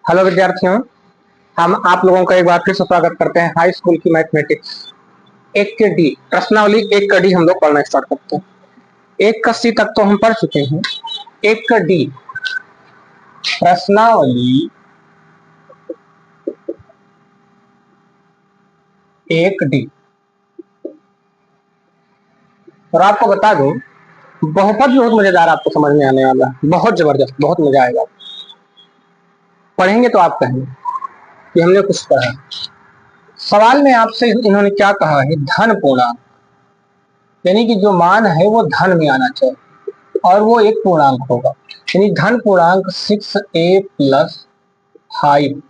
Hello विद्यार्थियों, हम आप लोगों का एक बार फिर से स्वागत करते हैं हाई स्कूल की मैथमेटिक्स एक के डी प्रश्नावली एक का डी हम लोग पढ़ना स्टार्ट करते हैं। एक का सी तक तो हम पढ़ चुके हैं। एक का डी प्रश्नावली एक डी। और आपको बता दूं, बहुपद बहुत मजेदार आपको समझ में आने वाला है, बहुत जबरदस्त, बहुत मजा आएगा। पढ़ेंगे तो आप कहेंगे कि हमने कुछ पढ़ा। सवाल में आपसे इन्होंने क्या कहा है, धन पूर्णांक, यानी कि जो मान है वो धन में आना चाहिए और वो एक पूर्णांक होगा। यानी धन पूर्णांक 6a प्लस 5,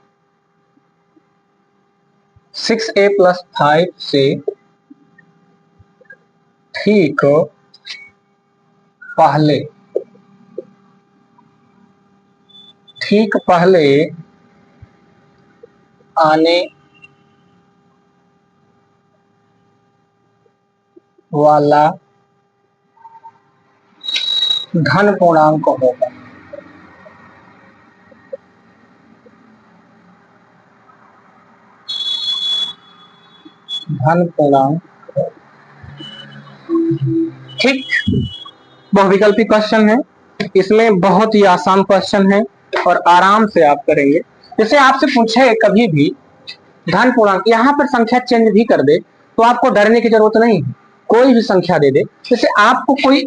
6a प्लस 5 से ठीक पहले आने वाला धन पूर्णांक होगा। धन पूर्णांक, ठीक। बहुविकल्पी क्वेश्चन है, इसमें बहुत ही आसान क्वेश्चन है और आराम से आप करेंगे। जैसे आपसे पूछे कभी भी धन पूर्णांक, यहाँ पर संख्या चेंज भी कर दे तो आपको डरने की जरूरत नहीं है, कोई भी संख्या दे दे। जैसे आपको कोई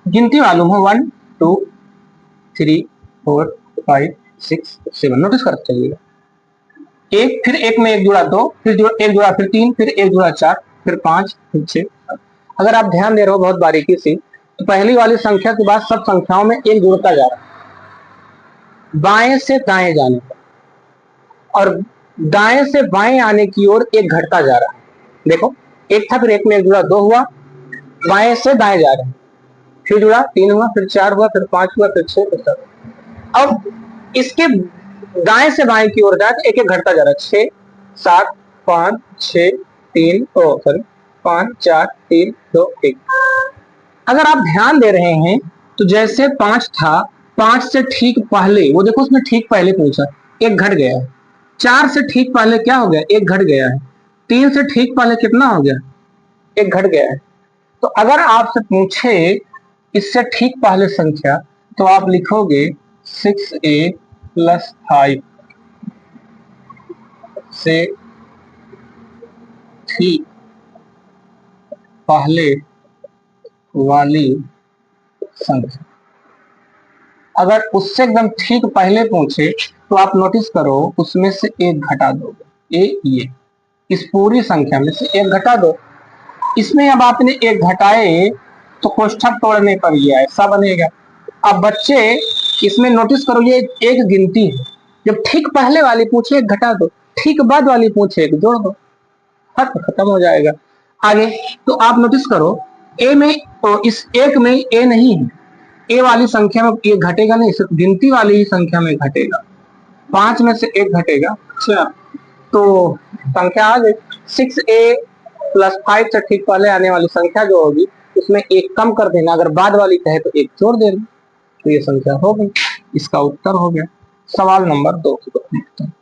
गिनती मालूम हो 1 2 3 4 5 6 7, नोटिस करते चलिएगा। एक, फिर एक में एक जुड़ा 2, फिर एक जुड़ा, फिर 3, फिर एक जुड़ा 4, फिर 5, फिर 6। अगर आप ध्यान दे रहे हो बहुत बारीकी से तो पहली वाली संख्या के बाद सब संख्याओं में एक जुड़ता जा रहा है बाएं से दाएं जाने पर, और दाएं से बाएं आने की ओर एक घटता जा रहा है। देखो, एक था, फिर एक में एक जुड़ा 2 हुआ, बाएं से दाएं जा रहे हैं, फिर जुड़ा 3 हुआ, फिर 4 हुआ, फिर 5 हुआ, फिर 6, फिर 7। अब इसके दाएं से बाएं की ओर जाए तो एक एक घटता जा रहा है, 6 7 5 6 3 सॉरी 5 4 3 2 1। अगर आप ध्यान दे रहे हैं तो जैसे 5 था, 5 से ठीक पहले, वो देखो उसमें ठीक पहले पूछा, एक घट गया है। 4 से ठीक पहले क्या हो गया, एक घट गया है। 3 से ठीक पहले कितना हो गया, एक घट गया है। तो अगर आपसे पूछे इससे ठीक पहले संख्या तो आप लिखोगे 6a प्लस 5 से ठीक पहले वाली संख्या। अगर उससे एकदम ठीक पहले पूछे तो आप नोटिस करो उसमें से एक घटा दोगे, ये इस पूरी संख्या में से एक घटा दो। इसमें अब आपने एक घटाए तो कोष्ठक तोड़ने पर ये ऐसा बनेगा। अब बच्चे इसमें नोटिस करो, ये एक गिनती है। जब ठीक पहले वाली पूछे एक घटा दो, ठीक बाद वाली पूछे एक जोड़ दो, खत्म हो जाएगा। आगे तो आप नोटिस करो, ए में तो इस एक में ए नहीं है, ए वाली संख्या में ये घटेगा नहीं, सिर्फ गिनती वाली ही संख्या में घटेगा। 5 में से एक घटेगा। अच्छा, तो संख्या आ गई 6a प्लस 5 से ठीक पहले आने वाली संख्या जो होगी उसमें एक कम कर देना, अगर बाद वाली कहे तो एक जोड़ देना, तो ये संख्या हो गई। इसका उत्तर हो गया। सवाल नंबर 2 की तरफ देखते हैं।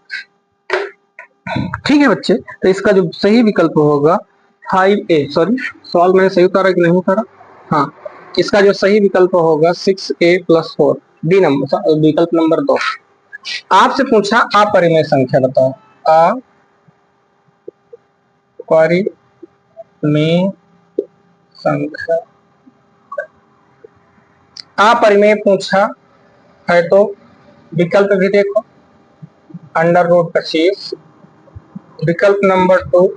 ठीक है बच्चे, तो इसका जो सही विकल्प होगा 5a, सॉरी सवाल मैंने सही उतारा कि नहीं उतारा, हाँ, इसका जो सही विकल्प होगा 6a प्लस 4, डी नंबर, विकल्प नंबर 2। आपसे पूछा अपरिमेय संख्या बताओ, अपरिमेय संख्या। अपरिमेय पूछा है तो विकल्प भी देखो, √25। विकल्प नंबर 2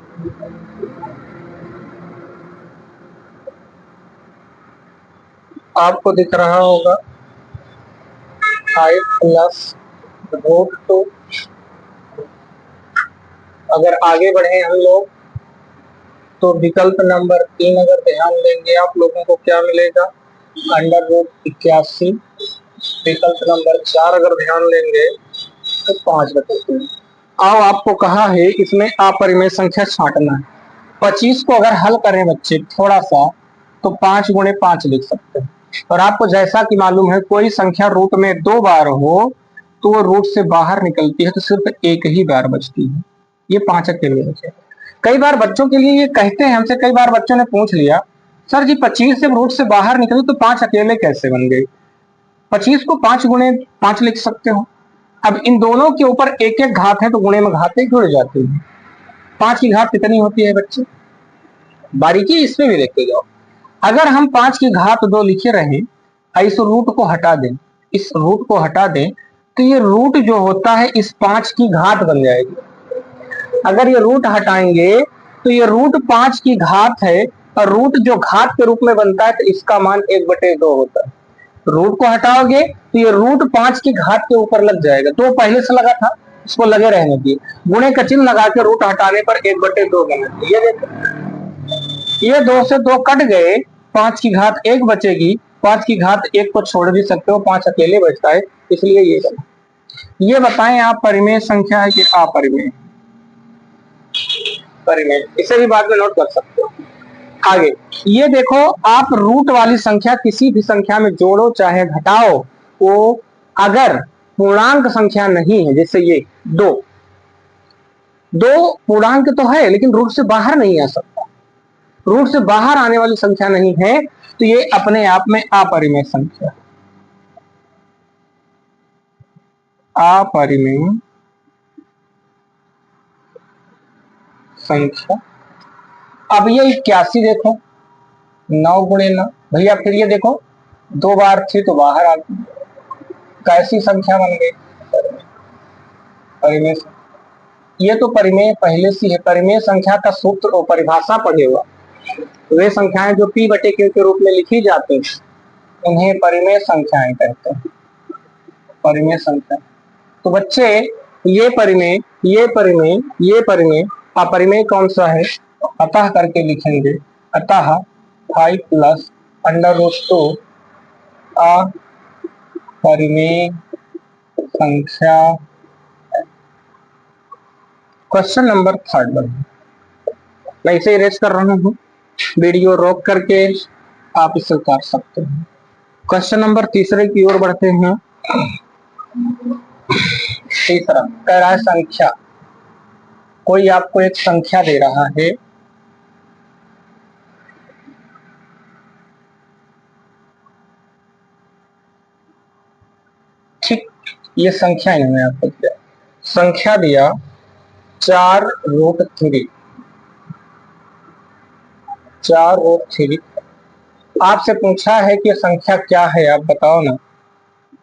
आपको दिख रहा होगा 5 प्लस √2। अगर आगे बढ़े हम लोग तो विकल्प नंबर 3 अगर ध्यान देंगे आप लोगों को क्या मिलेगा, √81। विकल्प नंबर 4 अगर ध्यान देंगे तो 5/3। आओ, आपको कहा है इसमें अपरिमेय संख्या छांटना है। 25 को अगर हल करें बच्चे थोड़ा सा तो 5 गुणे 5 लिख सकते हैं। और आपको जैसा कि मालूम है कोई संख्या रूट में 2 बार हो तो वो रूट से बाहर निकलती है तो सिर्फ एक ही बार बचती है, ये 5 अकेले बचे। कई बार बच्चों के लिए ये कहते हैं हमसे, कई बार बच्चों ने पूछ लिया सर जी 25 से रूट से बाहर निकली तो 5 अकेले कैसे बन गई? 25 को 5 गुणे 5 लिख सकते हो। अब इन दोनों के ऊपर एक एक घात है तो गुणे में घातें जुड़ जाती है। 5 की घात कितनी होती है बच्चे? बारीकी इसमें भी देखते जाओ। अगर हम 5 की घात 2 लिखे रहे, इस रूट को हटा दें, इस रूट को हटा दें तो ये रूट जो होता है इस 5 की घात बन जाएगी। अगर ये रूट हटाएंगे तो ये रूट 5 की घात है, और रूट जो घात के रूप में बनता है तो इसका मान 1/2 होता है। रूट को हटाओगे तो ये रूट 5 की घात के ऊपर लग जाएगा, 2 पहले से लगा था इसको लगे रहने दिए, गुणे का चिन्ह लगा के रूट हटाने पर 1/2 बना। ये देखो, ये 2 से 2 कट गए, 5 की घात 1 बचेगी, 5 की घात 1 को छोड़ भी सकते हो, 5 अकेले बचता है, इसलिए ये बना। ये बताएं आप परिमेय संख्या है कि अपरिमेय? परिमेय। इसे भी बाद में नोट कर सकते हो। आगे ये देखो, आप रूट वाली संख्या किसी भी संख्या में जोड़ो चाहे घटाओ, वो अगर पूर्णांक संख्या नहीं है, जैसे ये 2 पूर्णांक तो है लेकिन रूट से बाहर नहीं आ सकता, रूट से बाहर आने वाली संख्या नहीं है, तो ये अपने आप में अपरिमेय संख्या। अपरिमेय संख्या। अब ये 81 देखो, 9 गुणे 9, भैया फिर ये देखो 2 बार थी तो बाहर आ गई, कैसी संख्या बन गई? परिमेय। ये तो परिमेय पहले से है। परिमेय संख्या का सूत्र और परिभाषा पढ़े हुआ, वे संख्याएं जो p बटे q के रूप में लिखी जाती हैं उन्हें परिमेय संख्याएं कहते हैं। परिमेय संख्या। तो बच्चे ये परिमेय, ये परिमेय, ये परिमेय, अपरिमेय कौन सा है? अतः करके लिखेंगे, अतः 5 + √2 अपरिमेय संख्या। क्वेश्चन नंबर 3 मैं इसे इरेज कर रहा हूं, वीडियो रोक करके आप इसे उतार सकते हैं। क्वेश्चन नंबर 3 की ओर बढ़ते हैं। तीसरा कह रहा है संख्या, कोई आपको एक संख्या दे रहा है, ठीक, ये संख्या इन्होंने आपको दिया, संख्या दिया 4√3, 4√3। आपसे पूछा है कि संख्या क्या है, आप बताओ ना।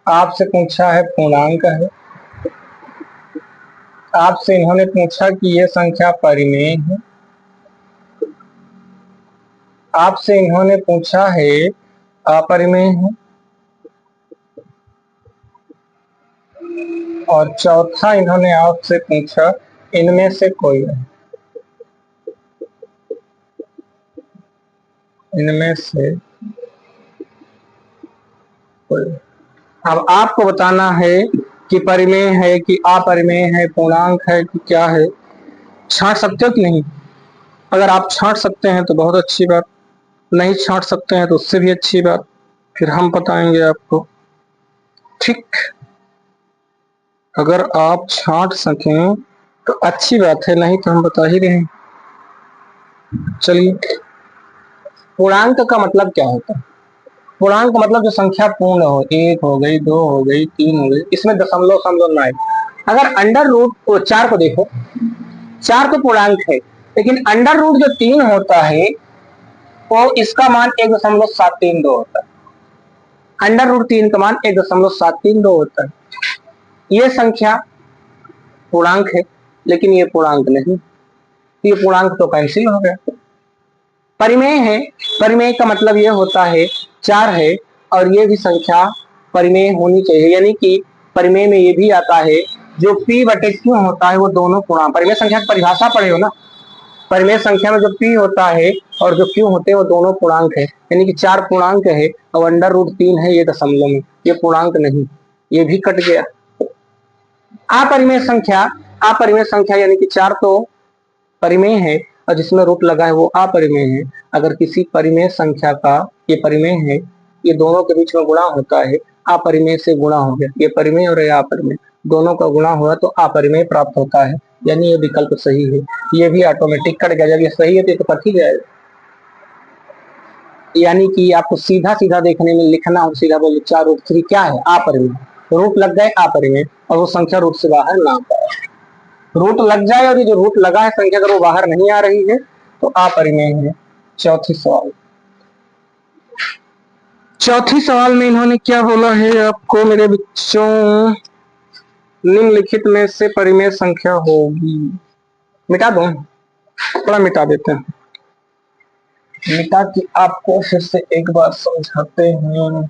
आपसे पूछा है पूर्णांक है, आपसे इन्होंने पूछा कि यह संख्या परिमेय है, आपसे इन्होंने पूछा है अपरिमेय है, और चौथा इन्होंने आपसे पूछा इनमें से कोई नहीं, इनमें से कोई। अब आपको बताना है कि परिमेय है कि अपरिमेय है, पूर्णांक है कि क्या है। छांट सकते हो कि नहीं? अगर आप छांट सकते हैं तो बहुत अच्छी बात, नहीं छांट सकते हैं तो उससे भी अच्छी बात, फिर हम बताएंगे आपको, ठीक। अगर आप छांट सकें तो अच्छी बात है, नहीं तो हम बता ही रहे हैं। चलिए, पूर्णांक का मतलब क्या होता है? पूर्णांक मतलब जो संख्या पूर्ण हो, 1 हो गई, 2 हो गई, 3 हो गई, इसमें दशमलव समलव ना आए। अगर अंडर रूट को 4 को देखो, 4 तो पूर्णांक है, लेकिन अंडर रूट जो 3 होता है वो इसका मान 1.732 होता है। अंडर रूट 3 का मान 1.732 होता है। ये संख्या पूर्णांक है लेकिन ये पूर्णांक नहीं, ये पूर्णांक तो कैंसिल हो गया। परिमेय है, परिमेय का मतलब ये होता है 4 है और ये भी संख्या परिमेय होनी चाहिए, यानी कि परिमेय में ये भी आता है जो p बटे q होता है वो दोनों पूर्णांक। परिमेय संख्या की परिभाषा पढ़े हो ना, परिमेय संख्या में जो p होता है और जो q होते हैं वो दोनों पूर्णांक है, यानी कि 4 पूर्णांक है और अंडर रूट 3 है ये दशमलव में, ये पूर्णांक नहीं, ये भी कट गया। अपरिमेय संख्या, अपरिमेय संख्या यानी कि 4 तो परिमेय है और जिसमें रूट लगा है वो अपरिमेय है। अगर किसी परिमेय संख्या का, ये परिमेय है, ये दोनों के बीच में गुणा होता है, अपरिमेय से गुणा हो गया, ये परिमेय और ये अपरिमेय, दोनों का गुणा हुआ तो अपरिमेय प्राप्त होता है, यानी ये विकल्प सही है। ये भी ऑटोमेटिक कट गया, जब ये सही है तो ये तो कट ही जाएगा। यानी कि आपको सीधा सीधा देखने में लिखना हो, सीधा बोले 4√3 क्या है, अपरिमेय। रूट लग गए अपरिमेय, और वो संख्या रूट से बाहर ना पाए। रूट लग जाए और ये जो रूट लगा है संख्या अगर वो बाहर नहीं आ रही है तो अपरिमेय है। चौथी सवाल में इन्होंने क्या बोला है आपको मेरे बच्चों, निम्नलिखित में से परिमेय संख्या होगी। मिटा दो, थोड़ा मिटा देते हैं, मिटा के आपको फिर से एक बार समझाते हैं।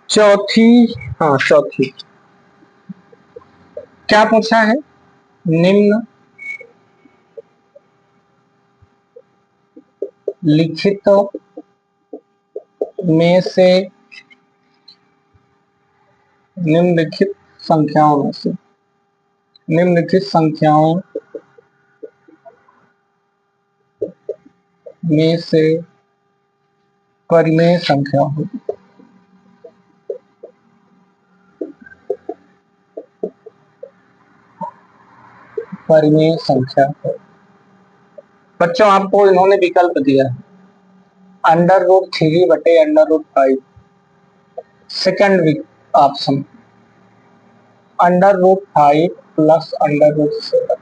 चौथी क्या पूछा है, निम्न लिखित में से, निम्नलिखित संख्याओं में से, निम्नलिखित संख्याओं में से परिमेय संख्या होगी। परिमेय संख्या है बच्चों, आपको इन्होंने विकल्प दिया है √3/√5, सेकंड ऑप्शन √5 प्लस √7,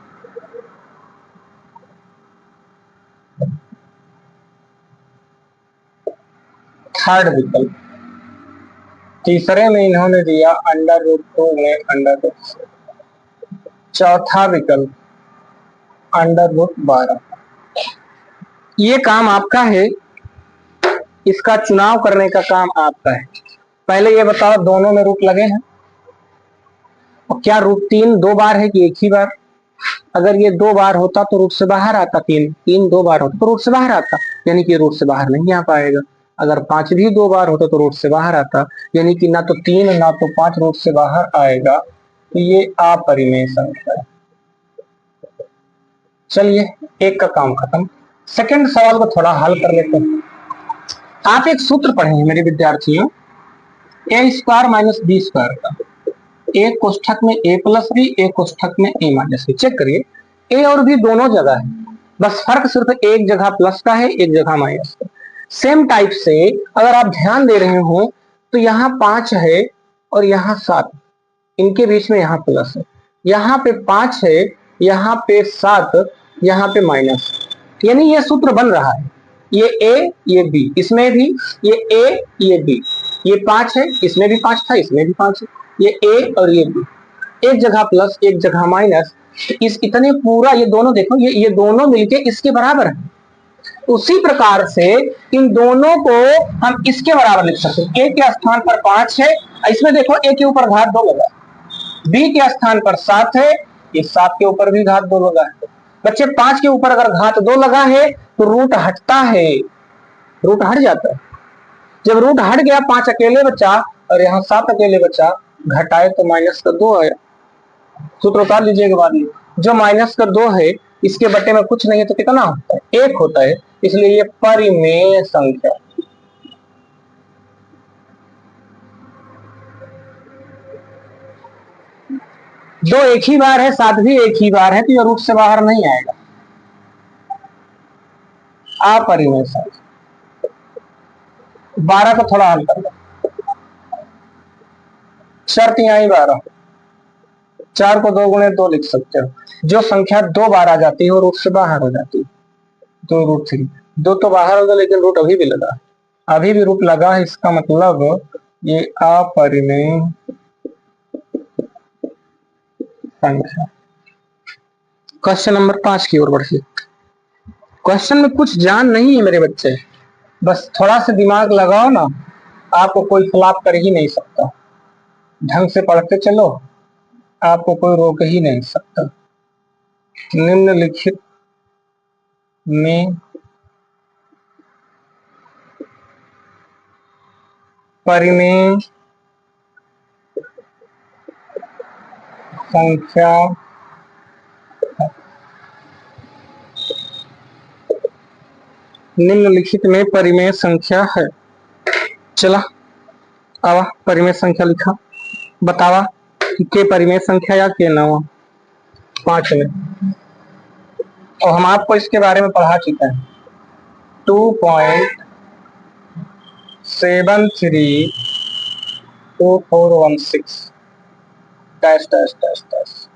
थर्ड विकल्प। तीसरे में इन्होंने दिया √2 में √7, चौथा विकल्प √12। ये काम आपका है, इसका चुनाव करने का काम आपका है। पहले ये बताओ दोनों में रूट लगे हैं, और क्या √3 दो बार है कि एक ही बार? अगर ये दो बार होता तो रूट से बाहर आता, तीन दो बार होता तो रूट से बाहर आता, यानी कि रूट से बाहर नहीं आ पाएगा। अगर 5 भी दो बार होता तो रूट से बाहर आता, यानी कि ना तो 3 ना तो 5 रूट से बाहर आएगा, तो ये अपरिमेय संख्या है। चलिए एक का काम खत्म। सेकंड सवाल को थोड़ा हल कर लेते हैं। आप एक सूत्र पढ़े हैं मेरे विद्यार्थियों, a² - b² का, एक कोष्ठक में a + b, एक कोष्ठक में a - b। चेक करिए, a और b दोनों जगह है, बस फर्क सिर्फ एक जगह प्लस का है, एक जगह माइनस का। सेम टाइप से अगर आप ध्यान दे रहे हो तो यहाँ 5 है और यहाँ 7, इनके बीच में यहाँ प्लस है, यहाँ पे 5 है, यहाँ पे 7, यहाँ पे माइनस, यानी ये सूत्र बन रहा है, ये a ये b, इसमें भी ये a ये b, ये 5 है, इसमें भी 5 था, इसमें भी 5 है, ये a और ये b, एक जगह प्लस एक जगह माइनस, तो इस इतने पूरा ये दोनों देखो, ये दोनों मिलके इसके बराबर है। उसी प्रकार से इन दोनों को हम इसके बराबर लिख सकते हैं। a के स्थान पर 5 है, इसमें देखो a के ऊपर घात 2 लगा, b के स्थान पर 7 है, ये 7 के ऊपर भी घात 2 लगा है। बच्चे 5 के ऊपर अगर घात 2 लगा है तो रूट हटता है, रूट हट जाता है। जब रूट हट गया 5 अकेले बचा और यहाँ 7 अकेले बचा, घटाए तो -2 आया। सूत्र उतार लीजिएगा बाद में, जो -2 है इसके बटे में कुछ नहीं है तो कितना होता है, 1 होता है, इसलिए ये परिमेय संख्या। दो एक ही बार है, 7 भी एक ही बार है, तो ये रूट से बाहर नहीं आएगा, अपरिमेय संख्या। 12 को थोड़ा हल कर लो, शर्त यहाँ 12, 4 को 2 गुणे 2 लिख सकते हो, जो संख्या 2 बार आ जाती है वो रूट से बाहर हो जाती है, तो √3, 2 तो बाहर होगा लेकिन रूट अभी भी लगा, अभी भी रूट लगा है, इसका मतलब ये अपरिमेय संख्या। क्वेश्चन नंबर 5 की ओर बढ़िए। क्वेश्चन में कुछ जान नहीं है मेरे बच्चे, बस थोड़ा सा दिमाग लगाओ ना, आपको कोई खिलाफ कर ही नहीं सकता, ढंग से पढ़ते चलो, आपको कोई रोक ही नहीं सकता। निम्नलिखित में परिमेय संख्या निम्नलिखित में परिमेय संख्या है। चला आवा परिमेय संख्या लिखा, बतावा कि के परिमेय संख्या या के नवा 5 में। और हम आपको इसके बारे में पढ़ा चुके हैं। 2.732416 dash dash dash dash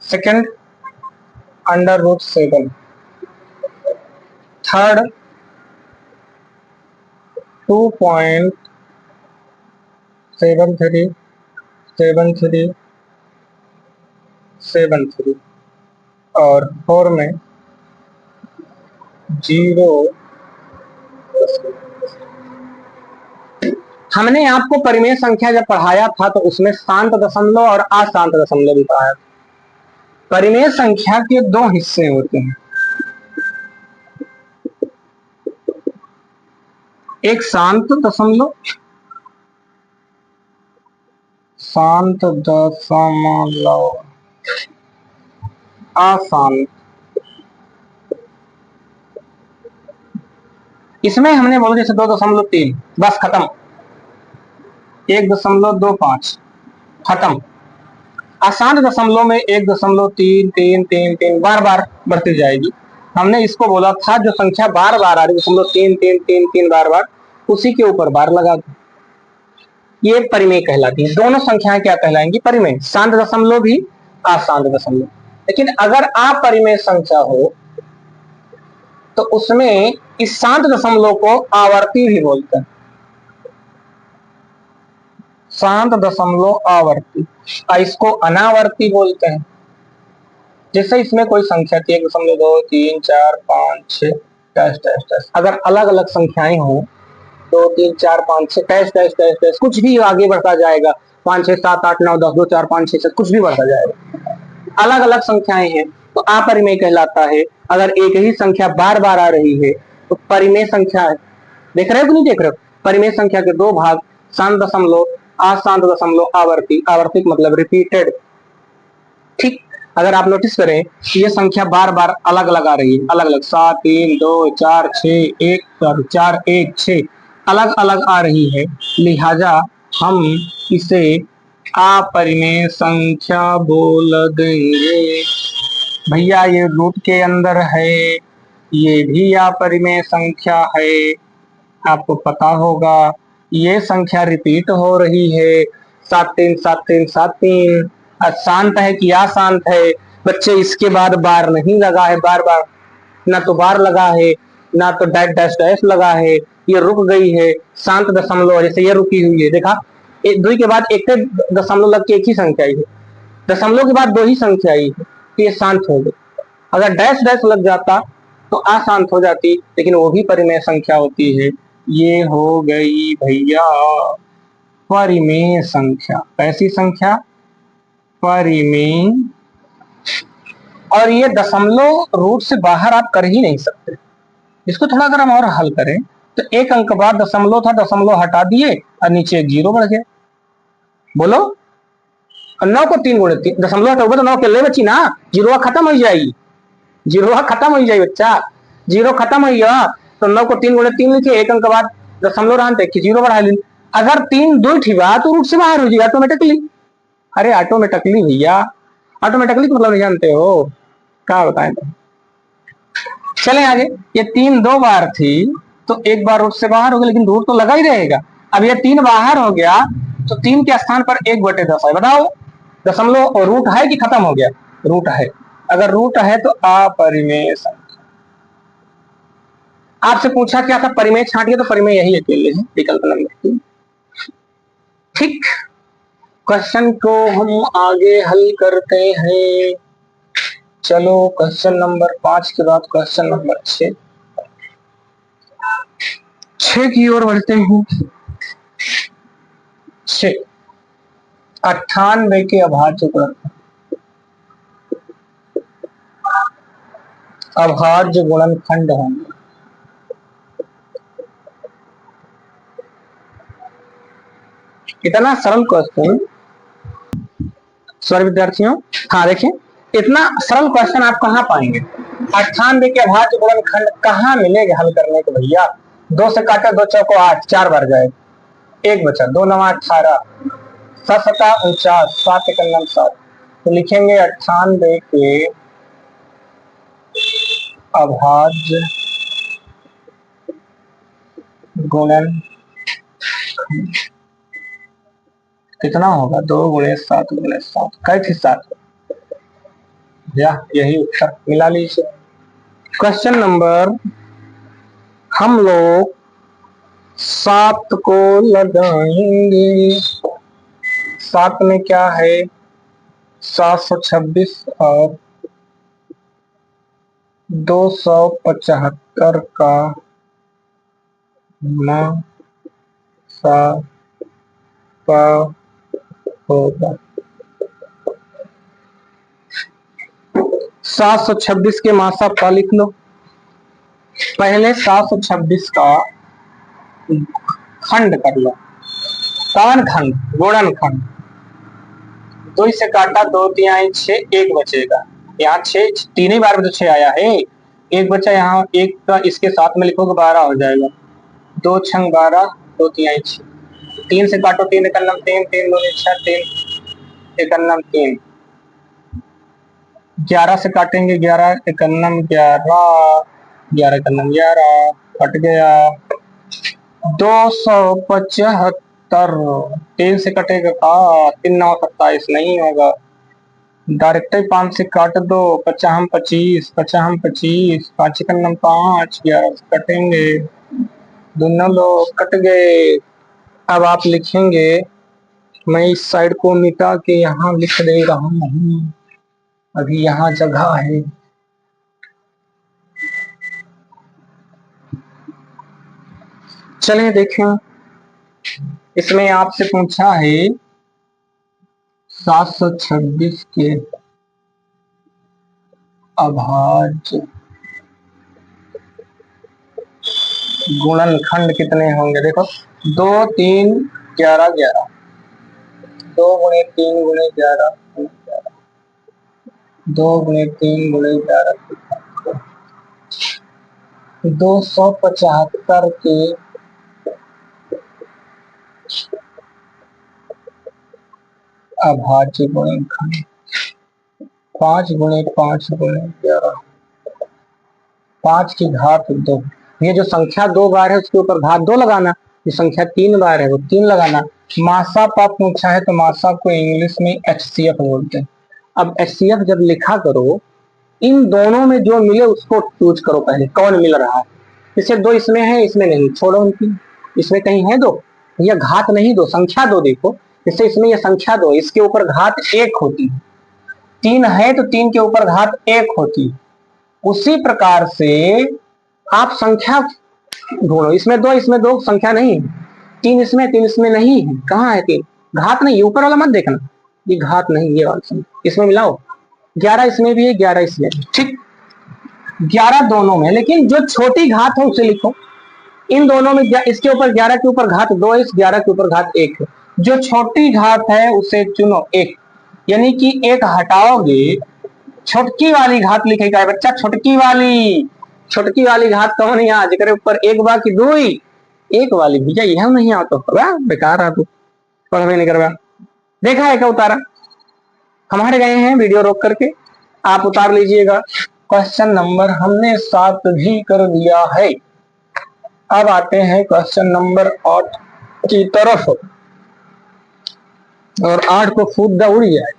second √7, third 2.737373 और 4 में 0। हमने आपको परिमेय संख्या जब पढ़ाया था तो उसमें शांत दशमलव और अशांत दशमलव भी पढ़ाया था। परिमेय संख्या के 2 हिस्से होते हैं, एक शांत दशमलव, शांत दशमलव, अशांत। इसमें हमने बोला जैसे 2.3 बस खत्म, 1.25 खत्म। अशांत दशमलव में 1.33333 बार बार बढ़ती जाएगी। हमने इसको बोला था जो संख्या बार बार आ रही 0.3333 बार बार, उसी के ऊपर बार लगा दो, ये परिमेय कहलाती है। दोनों संख्याएं क्या कहलाएंगी? परिमेय। शांत दशमलव भी, अशांत दशमलव। लेकिन अगर अपरिमेय संख्या हो तो उसमें इस शांत दशमलव को आवर्ती भी बोलते हैं, शांत दशमलव आवर्ती, और इसको अनावर्ती बोलते हैं। जैसे इसमें कोई संख्या थी 1.2 3 4 5 6 डैश डैश डैश, अगर अलग अलग संख्याएं हो 2 3 4 5 6 डैश डैश डैश डैश, कुछ भी आगे बढ़ता जाएगा, 5 6 7 8 9 10 2 4 5 6 7 कुछ भी बढ़ता जाएगा, अलग अलग संख्याएं हैं तो अपरिमेय कहलाता है। अगर एक ही संख्या बार बार आ रही है तो परिमेय संख्या है। देख रहे हो कि नहीं देख रहे हो? परिमेय संख्या के 2 भाग, शांत दशमलव, अशांत दशमलव, आवर्ती। आवर्ती मतलब रिपीटेड। ठीक, अगर आप नोटिस करें ये संख्या बार बार अलग अलग आ रही है, अलग अलग 7 3 2 4 6 1 4 1 6 अलग अलग आ रही है, लिहाजा हम इसे अपरिमेय संख्या बोल देंगे। भैया ये रूट के अंदर है, ये भी अपरिमेय संख्या है, आपको पता होगा। ये संख्या रिपीट हो रही है 7 3 7 3 7 3। अशांत है कि अशांत है? बच्चे इसके बाद बार नहीं लगा है, बार बार ना तो बार लगा है ना तो डैश डैश डैश लगा है, ये रुक गई है। शांत दशमलव जैसे ये रुकी हुई है, देखा, एक 2 के बाद एक दशमलव लग के एक ही संख्या आई है, दशमलव के बाद 2 ही संख्या आई है, तो ये शांत हो गई। अगर डैश डैश लग जाता तो अशांत हो जाती, लेकिन वो भी परिमेय संख्या होती है। ये हो गई भैया परिमेय संख्या। कैसी संख्या? परिमेय। और ये दशमलव रूट से बाहर आप कर ही नहीं सकते। इसको थोड़ा अगर हम और हल करें तो एक अंक बाद दशमलव था, दशमलव हटा दिए और नीचे 0 बढ़ गया। बोलो, 9 को 3 गुणे 3 दशमलव हटाओगे तो 9 के ले बची ना, 0 खत्म हो जाएगी, 0 खत्म हो जाएगी बच्चा, 0 खत्म हो गया तो 9 को 3 गुणे 3 लिखे, एक अंक बाद दशमलव रहते कि 0 बढ़ा ली। अगर 3 2 ठिबा तो रूट से बाहर हो जाएगा ऑटोमेटिकली। अरे ऑटोमेटिकली भैया, ऑटोमेटिकली मतलब नहीं जानते हो, क्या बताएं तो। चले आगे, ये 3 2 बार थी तो एक बार रूट से बाहर हो गया, लेकिन रूट तो लगा ही रहेगा। अब ये 3 बाहर हो गया तो 3 के स्थान पर 1/10 है। बताओ दशमलव रूट है कि खत्म हो गया? रूट है। अगर रूट है तो अपरिमेय संख्या। आपसे पूछा क्या था? परिमेय छांटिए, तो परिमेय यही अकेले है, विकल्प नंबर 3। ठीक, क्वेश्चन को हम आगे हल करते हैं। चलो क्वेश्चन नंबर 5 के बाद क्वेश्चन नंबर 6 की ओर बढ़ते हैं। 6 98 के अभाज्य गुणनखंड। अभाज्य गुणनखंड होंगे। इतना सरल क्वेश्चन सॉरी विद्यार्थियों, हाँ देखिए, इतना सरल क्वेश्चन आप कहाँ पाएंगे। 98 के अभाज्य गुणनखंड कहाँ मिलेंगे हल करने को भैया। 2 से काटा 2 चौको 8, 4 बार जाए, 1 बचा, 2 9 18, 7 7 49, 7 1 9 7। तो लिखेंगे 98 के अभाज्य गुणन कितना होगा, 2 गुणे 7 गुणे 7, कई थी 7, या यही उत्तर मिला लीजिए। क्वेश्चन नंबर हम लोग 7 को लगाएंगे। 7 में क्या है, 726 और 275 का मासापा होगा। 726 के मासापा लिख लो। पहले 726 का खंड कर लो, कौन खंड, गुणन खंड। 2 से काटा 2 3 6, 1 बचेगा, यहाँ 6 3 ही बार में तो 6 आया है, 1 बचा, यहाँ 1 का इसके साथ में लिखोगे 12 हो जाएगा। 2 छंग 12, 2 3 6, 3 से काटो 3 1 3, 3 2 6, 3 1 3, 11 से काटेंगे 11 1 11, 11 1 11, कट गया। 275, 3 से कटेगा का 3 9 27, नहीं होगा। डायरेक्ट 5 से काट दो, 50 25, 50 25, 5 1 5, 11 से कटेंगे, दोनों लोग कट गए। अब आप लिखेंगे, मैं इस साइड को मिटा के यहाँ लिख दे रहा हूँ, अभी यहाँ जगह है। चलिए देखें, इसमें आपसे पूछा है 726 के अभाज्य गुणनखंड कितने होंगे। देखो 2 3 11 11, 2 गुणे 3 गुणे 11, 2 गुणे 3 गुणे 11, 275 के अभाज्य गुणनखंड 5 गुणे 5 गुणे 11, 5 की घात 2। ये जो संख्या 2 बार है उसके ऊपर घात 2 लगाना, जो संख्या 3 बार है वो 3 लगाना। मासापा पूछा है तो मासा को इंग्लिश में HCF बोलते हैं। अब HCF जब लिखा करो, इन दोनों में जो मिले उसको चूज करो पहले, कौन मिल रहा है। इसे 2 इसमें है, इसमें नहीं, छोड़ो उनकी, इसमें कहीं है 2, यह घात नहीं 2, संख्या 2 देखो, इससे इसमें यह संख्या 2, इसके ऊपर घात 1 होती है। 3 है तो 3 के ऊपर घात 1 होती है। उसी प्रकार से आप संख्या ढूंढो, इसमें 2 इसमें 2 संख्या नहीं है, 3 इसमें नहीं है, कहाँ है 3, घात नहीं, ऊपर वाला मत देखना, ये घात नहीं, ये वाला इसमें मिलाओ। 11 इसमें भी है, 11 इसमें, ठीक, 11 दोनों में, लेकिन जो छोटी घात है उसे लिखो। इन दोनों में इसके ऊपर 11 के ऊपर घात 2 है, इस 11 के ऊपर घात 1 है, जो छोटी घात है उसे चुनो 1, यानी कि 1 हटाओगे, छोटकी वाली घात लिखेगा बच्चा, छोटकी वाली घात कौन है, यहाँ जिक्र ऊपर 1 बाकी 2 ही, 1 वाली भैया यह नहीं आता, बेकार आ तू, पढ़ नहीं करवा। देखा है क्या उतारा, हमारे गए हैं वीडियो रोक करके, आप उतार लीजिएगा। क्वेश्चन नंबर हमने 7 भी कर दिया है। अब आते हैं क्वेश्चन नंबर 8 की तरफ, और 8 को खुदा उड़ जाए,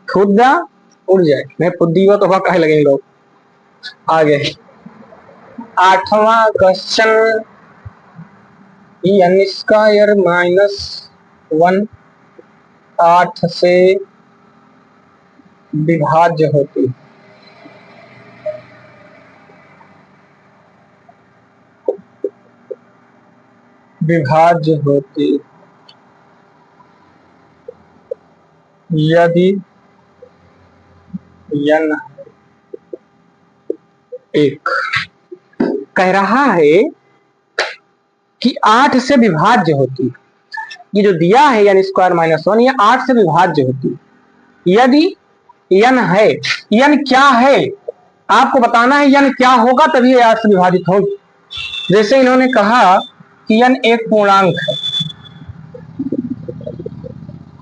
खुदा उड़ जाए, मैं खुदी हो तो वह कहे लगे लोग। आगे 8वां क्वेश्चन, n² - 1 8 से विभाज्य होती, यदि n 1, कह रहा है कि 8 से विभाज्य होती, ये जो दिया है n² - 1, ये 8 से विभाज्य होती। यदि n है, n क्या है आपको बताना है, n क्या होगा तभी ये 8 से विभाजित होगी। जैसे इन्होंने कहा कि n एक पूर्णांक है,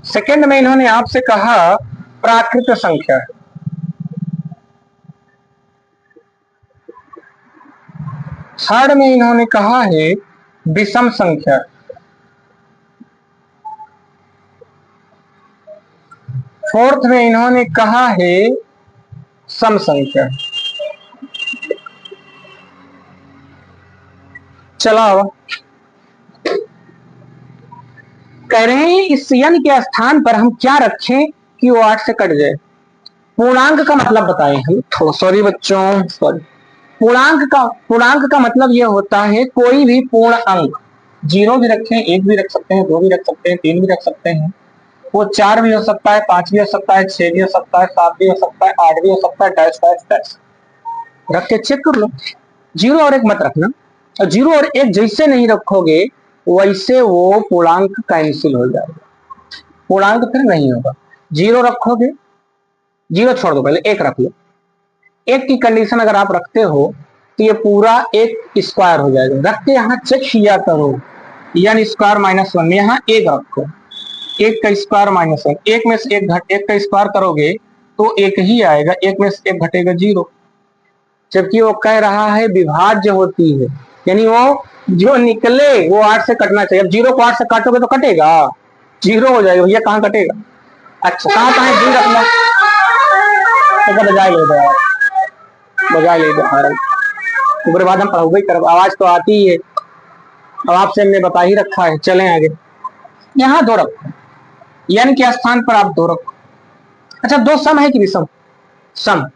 सेकंड में इन्होंने आपसे कहा प्राकृत संख्या है, थर्ड में इन्होंने कहा है विषम संख्या, फोर्थ में इन्होंने कहा है सम संख्या। चलो कह रहे हैं इस n के स्थान पर हम क्या रखें कि वो 8 से कट जाए। पूर्णांक का मतलब बताएं हम, थोड़ा सॉरी बच्चों, सॉरी। पूर्णांक का मतलब यह होता है कोई भी पूर्ण अंक, 0 भी रखें, 1 भी रख सकते हैं, 2 भी रख सकते हैं, 3 भी रख सकते हैं, वो 4 भी हो सकता है, 5 भी हो सकता है, 6 भी हो सकता है, 7 भी हो सकता है, 8 भी हो सकता है, डैश डैश डैश रख के चेक कर लो। 0 और 1 मत रखना, और 0 और 1 जैसे नहीं रखोगे वैसे वो पूर्णांक कैंसिल हो जाएगा, पूर्णांक फिर नहीं होगा। 0 रखोगे, 0 छोड़ दो, पहले 1 रख लो। 1 की कंडीशन अगर आप रखते हो तो ये पूरा 1 स्क्वायर हो जाएगा। रख के यहाँ चेक किया करो, n स्क्वायर माइनस 1, यहाँ 1 रखो, 1 का स्क्वायर माइनस 1, 1 में से 1 घट, 1 का स्क्वायर करोगे तो 1 ही आएगा, 1 में से 1 घटेगा 0। जबकि वो कह रहा है विभाज्य होती है, यानी वो जो निकले वो 8 से कटना चाहिए। अब 0 को 8 से काटोगे तो कटेगा, 0 हो जाएगा भैया, कहाँ कटेगा। अच्छा कहाँ कहाँ 0 रखना, तो बजाय ले दो, बजाय ले दो, उसके बाद हम पढ़ोगे कर, आवाज तो आती ही है, अब आपसे हमने बता ही रखा है। चलें आगे, यहाँ 2 रखो, n के स्थान पर आप 2 रखो। अच्छा 2 सम है कि विषम, सम।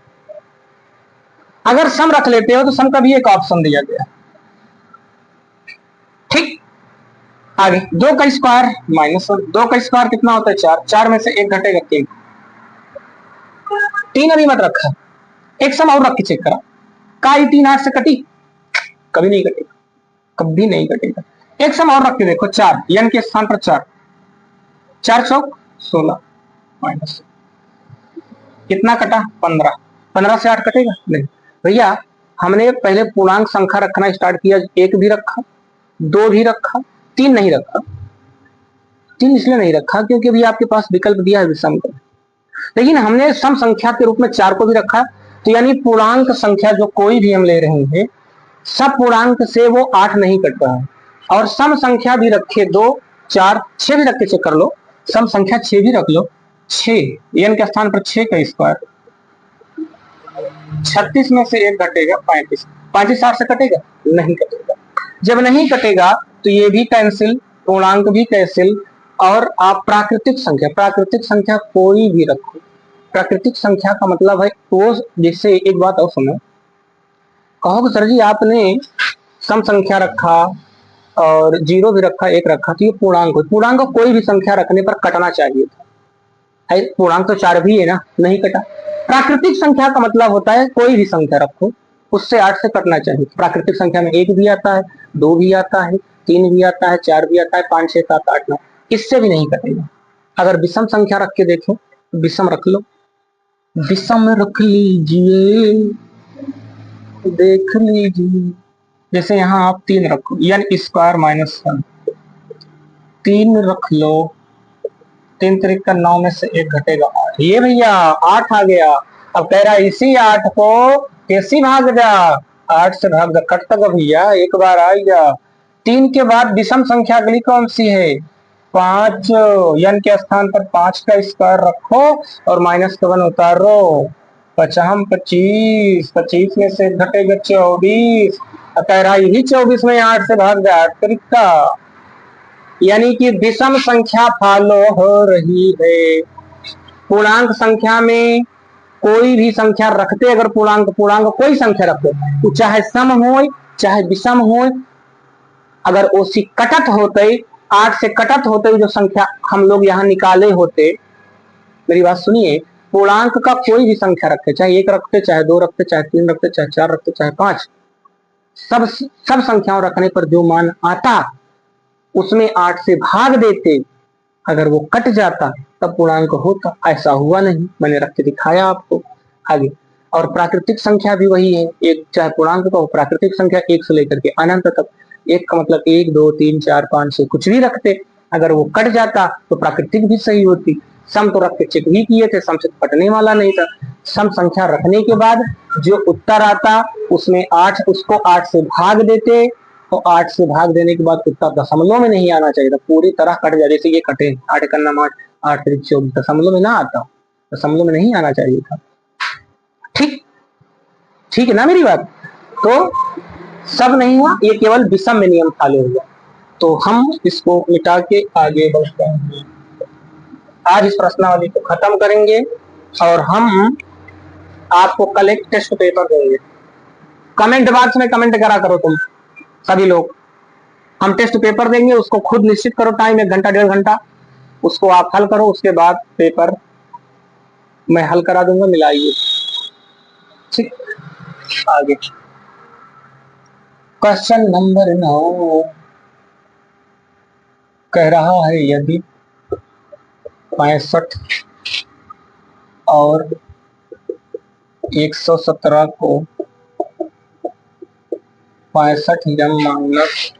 अगर सम रख लेते हो तो सम का भी एक ऑप्शन दिया गया, ठीक। आगे 2 का स्क्वायर माइनस 1, 2 का स्क्वायर कितना होता है 4, 4 में से 1 घटेगा 3, 3 अभी मत रखा, एक सम और रख के चेक करा, का 3 8 से कटी, कभी नहीं कटेगा, कभी नहीं कटेगा। एक सम और रख के देखो 4, n के स्थान पर 4, 4 चौक 16 माइनस कितना कटा 15, 15 से 8 कटेगा नहीं भैया। हमने पहले पूर्णांक संख्या रखना स्टार्ट किया, 1 भी रखा, 2 भी रखा, 3 नहीं रखा। 3 इसलिए नहीं रखा क्योंकि अभी आपके पास विकल्प दिया है विषम का, लेकिन हमने सम संख्या के रूप में 4 को भी रखा, तो यानी पूर्णांक संख्या जो कोई भी हम ले रहे हैं सब पूर्णांक से वो 8 नहीं कट रहा है। और सम संख्या भी रखे 2 4 6 भी रख के चेक कर लो, सम संख्या 6 भी रख लो, 6 n के स्थान पर 6 का स्क्वायर, 36 में से 1 घटेगा 35, 35 8 से कटेगा नहीं कटेगा। जब नहीं कटेगा तो ये भी कैंसिल, पूर्णांक भी कैंसिल, और आप प्राकृतिक संख्या कोई भी रखो। प्राकृतिक संख्या का मतलब है वो, जिससे एक बात और सुनो, कहोगे सर जी आपने सम संख्या रखा और 0 भी रखा, 1 रखा, तो ये पूर्णांक हो, पूर्णांक कोई भी संख्या रखने पर कटना चाहिए था, पूर्णांक तो 4 भी है ना, नहीं कटा। प्राकृतिक संख्या का मतलब होता है कोई भी संख्या रखो उससे 8 से कटना चाहिए। प्राकृतिक संख्या में 1 भी आता है, 2 भी आता है, 3 भी आता है, 4 भी आता है, 5 6 7 8 9, इससे भी नहीं कटेगा। अगर विषम संख्या रख के देखो, विषम रख लो, विषम रख लीजिए, देख लीजिए। जैसे यहाँ आप 3 रखो, n स्क्वायर माइनस 1, 3 रख लो, 3 3 का 9 में से 1 घटेगा 8, ये भैया 8 आ गया। अब कह रहा इसी 8 को कैसी भाग जा, 8 से भाग जा, कट तक भैया एक बार आ गया। 3 के बाद विषम संख्या अगली कौन सी है 5, n के स्थान पर 5 का स्क्वायर रखो और माइनस का 1 उतारो, 5 25, 25 में से घटेगा 24, कह रहा यही 24 में 8 से भाग जा, 8 तरीका, यानी कि विषम संख्या फॉलो हो रही है। पूर्णांक संख्या में कोई भी संख्या रखते, अगर पूर्णांक कोई संख्या रखते, तो चाहे सम हो चाहे विषम हो, अगर ओसी कटत होते, 8 से कटत होते जो संख्या हम लोग यहाँ निकाले होते, मेरी बात सुनिए, पूर्णांक का कोई भी संख्या रखते, चाहे 1 रखते, चाहे 2 रखते, चाहे 3 रखते, चाहे 4 रखते, चाहे 5, सब संख्याओं रखने पर जो मान आता उसमें 8 से भाग देते, अगर वो कट जाता तब पूर्णांक होता, ऐसा हुआ नहीं, मैंने रख के दिखाया आपको। आगे, और प्राकृतिक संख्या भी वही है, एक चाहे पूर्णांक का हो, प्राकृतिक संख्या एक से लेकर के अनंत तक, एक का मतलब 1 2 3 4 5 6 कुछ भी रखते, अगर वो कट जाता तो प्राकृतिक भी सही होती। सम तो रख के चेक भी किए थे, सम से कटने वाला नहीं था। सम संख्या रखने के बाद जो उत्तर आता उसमें 8, उसको 8 से भाग देते, तो 8 से भाग देने के बाद उत्तर दशमलव में नहीं आना चाहिए था, पूरी तरह कट जाए, जैसे ये कटे 8 का नाम 8, 8 3 24, दशमलव में ना आता, दशमलव में नहीं आना चाहिए था। ठीक, ठीक है ना मेरी बात। तो सब नहीं हुआ, ये केवल विषम में नियम फॉलो हुआ। तो हम इसको मिटा के आगे बढ़ते हैं। आज इस प्रश्नावली को खत्म करेंगे और हम आपको कल एक टेस्ट पेपर देंगे। कमेंट बॉक्स में कमेंट करा करो तुम सभी लोग। हम टेस्ट पेपर देंगे, उसको खुद निश्चित करो टाइम, 1 घंटा 1.5 घंटा, उसको आप हल करो, उसके बाद पेपर मैं हल करा दूंगा, मिलाइए। ठीक, आगे क्वेश्चन नंबर 9 कह रहा है यदि 65 और 117 को 65 माइनस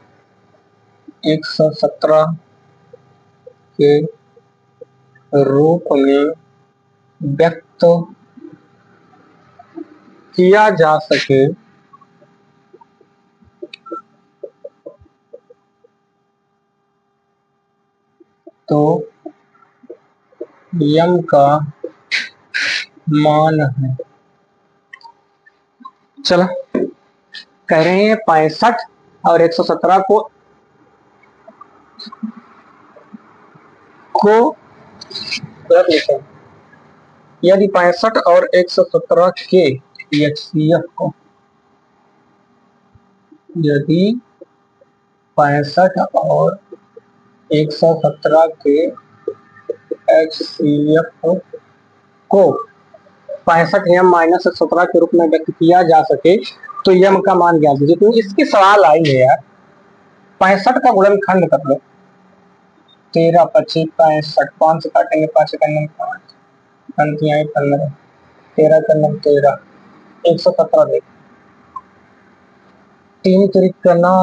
117 के रूप में व्यक्त किया जा सके तो यम का मान है। चलो, कह रहे हैं 65 और 117 को लिखें। यदि 65 और 117 के एचसीएफ को, यदि 65 और 117 के एचसीएफ को 65 यम माइनस 117 के रूप में व्यक्त किया जा सके तो यम का मान ज्ञात कीजिए। तो इसके सवाल आएंगे यार। 65 का गुणनखंड कर लो, 13 25 65, 5 से काटेंगे, 5 करने 5, 15, 13 करना 13, 117 देख, 3 तिरिक करना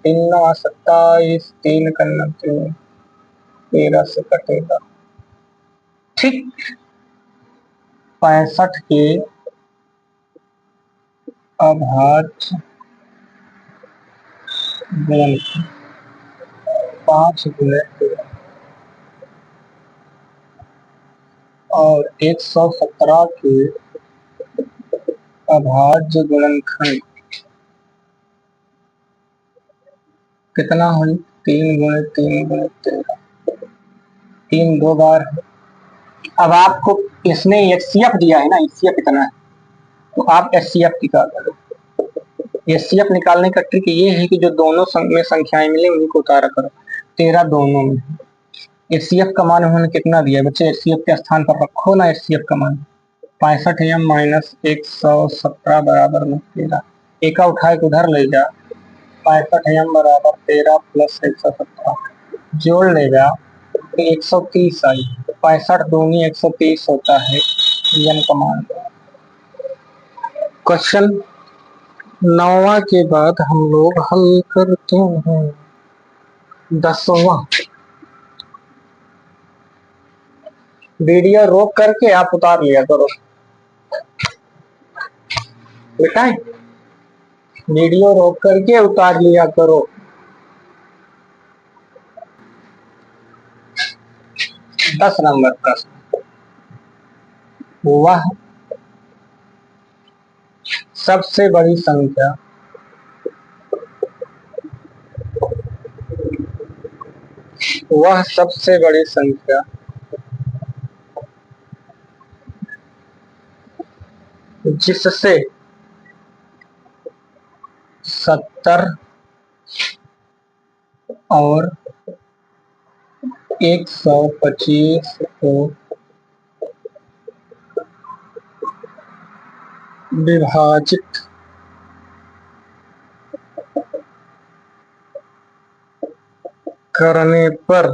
3 27, 3 करना 13 से कटेगा। ठीक, 65 के अभाज्य गुणन 5 गुणे 13 और 117 के अभाज्य गुणनखंड कितना है? 3 गुणे 3 गुणे 13, 3 2 बार है। अब आपको इसने एचसीएफ दिया है ना, एचसीएफ कितना है, तो आप एचसीएफ निकाल दो। एचसीएफ निकालने का ट्रिक ये है कि जो दोनों में संख्याएं मिले उन्हीं को उतारा करो। 13 दोनों में, एचसीएफ का मान उन्होंने कितना दिया बच्चे, एचसीएफ के स्थान पर रखो ना एचसीएफ का मान। 65 एम माइनस 117 बराबर में 13, एका उठाए के उधर ले जा, 65 एम बराबर 13 प्लस 117 जोड़ लेगा तो 130 आई। 65 दूनी 130 होता है, एम का मान। क्वेश्चन 9वां के बाद हम लोग हल करते हैं 10वां। वीडियो रोक करके आप उतार लिया करो बेटा, वीडियो रोक करके उतार लिया करो। 10 नंबर प्रश्न, वह सबसे बड़ी संख्या वह सबसे बड़ी संख्या जिससे 70 और 125 को विभाजित करने पर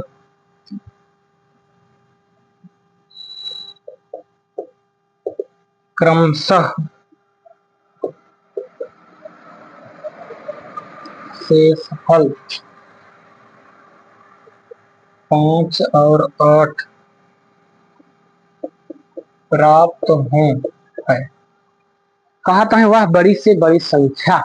क्रमशः शेषफल 5 और 8 प्राप्त हो है। कहा तो है वह बड़ी से बड़ी संख्या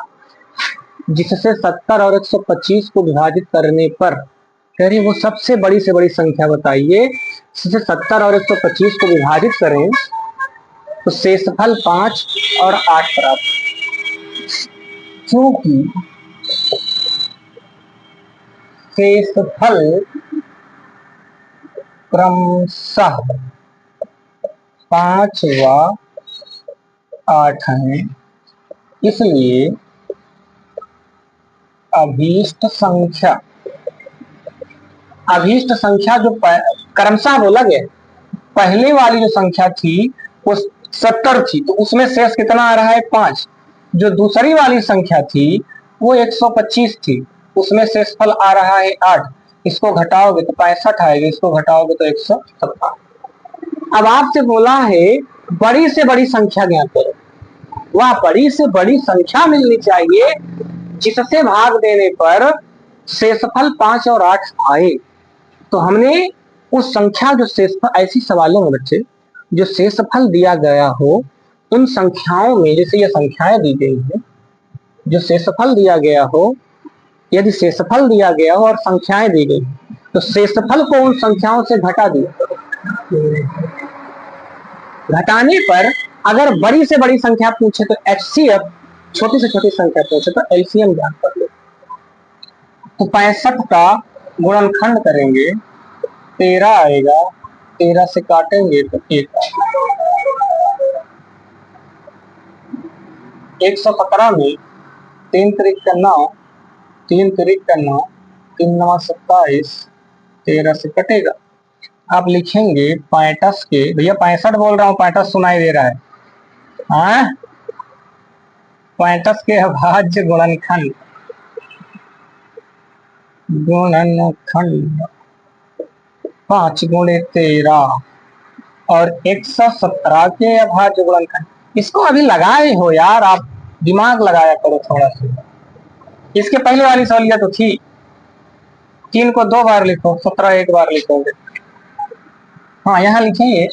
जिससे 70 और 125 को विभाजित करने पर, कह रही वो सबसे बड़ी से बड़ी संख्या बताइए जिससे 70 और 125 को विभाजित करें तो शेषफल 5 और 8 प्राप्त। क्योंकि शेषफल क्रमशः 5 व 8 है, इसलिए अभीष्ट संख्या जो क्रमशः बोला गया, पहले वाली जो संख्या थी वो 70 थी तो उसमें शेष कितना आ रहा है 5। जो दूसरी वाली संख्या थी वो 125 थी, उसमें शेषफल आ रहा है 8। इसको घटाओगे तो 65 आएगा, इसको घटाओगे तो 170। अब आपसे बोला है बड़ी से बड़ी संख्या ज्ञात करो। वह बड़ी से बड़ी संख्या मिलनी चाहिए जिससे भाग देने पर शेषफल 5 और 8 आए। तो हमने उस संख्या जो शेषफल, ऐसी सवालों में बच्चे जो शेषफल दिया गया हो उन संख्याओं में, जैसे ये संख्याएं दी गई है, जो शेषफल दिया गया हो, यदि शेषफल दिया गया हो और संख्याएं दी गई तो शेषफल को उन संख्याओं से घटा दिया। घटाने पर अगर बड़ी से बड़ी संख्या पूछे तो एचसीएफ, छोटी से छोटी संख्या पूछे तो एलसीएम ज्ञात कर लो। तो 65 का गुणनखंड करेंगे 13 आएगा, 13 से काटेंगे तो 1 117 में 3 त्रिक का 9, 3 त्रिक का 9, 3 9 27, 13 से कटेगा। आप लिखेंगे 65 के, भैया 65 बोल रहा हूँ, 65 सुनाई दे रहा है। हाँ 65 के अभाज्य गुणनखंड 5 गुणे 13 और 117 के अभाज्य गुणनखंड। इसको अभी लगाए हो यार, आप दिमाग लगाया करो थोड़ा सा। इसके पहले वाली सवालिया तो थी, 3 को 2 बार लिखो, 17 एक बार लिखोगे। हाँ यहाँ लिखेंगे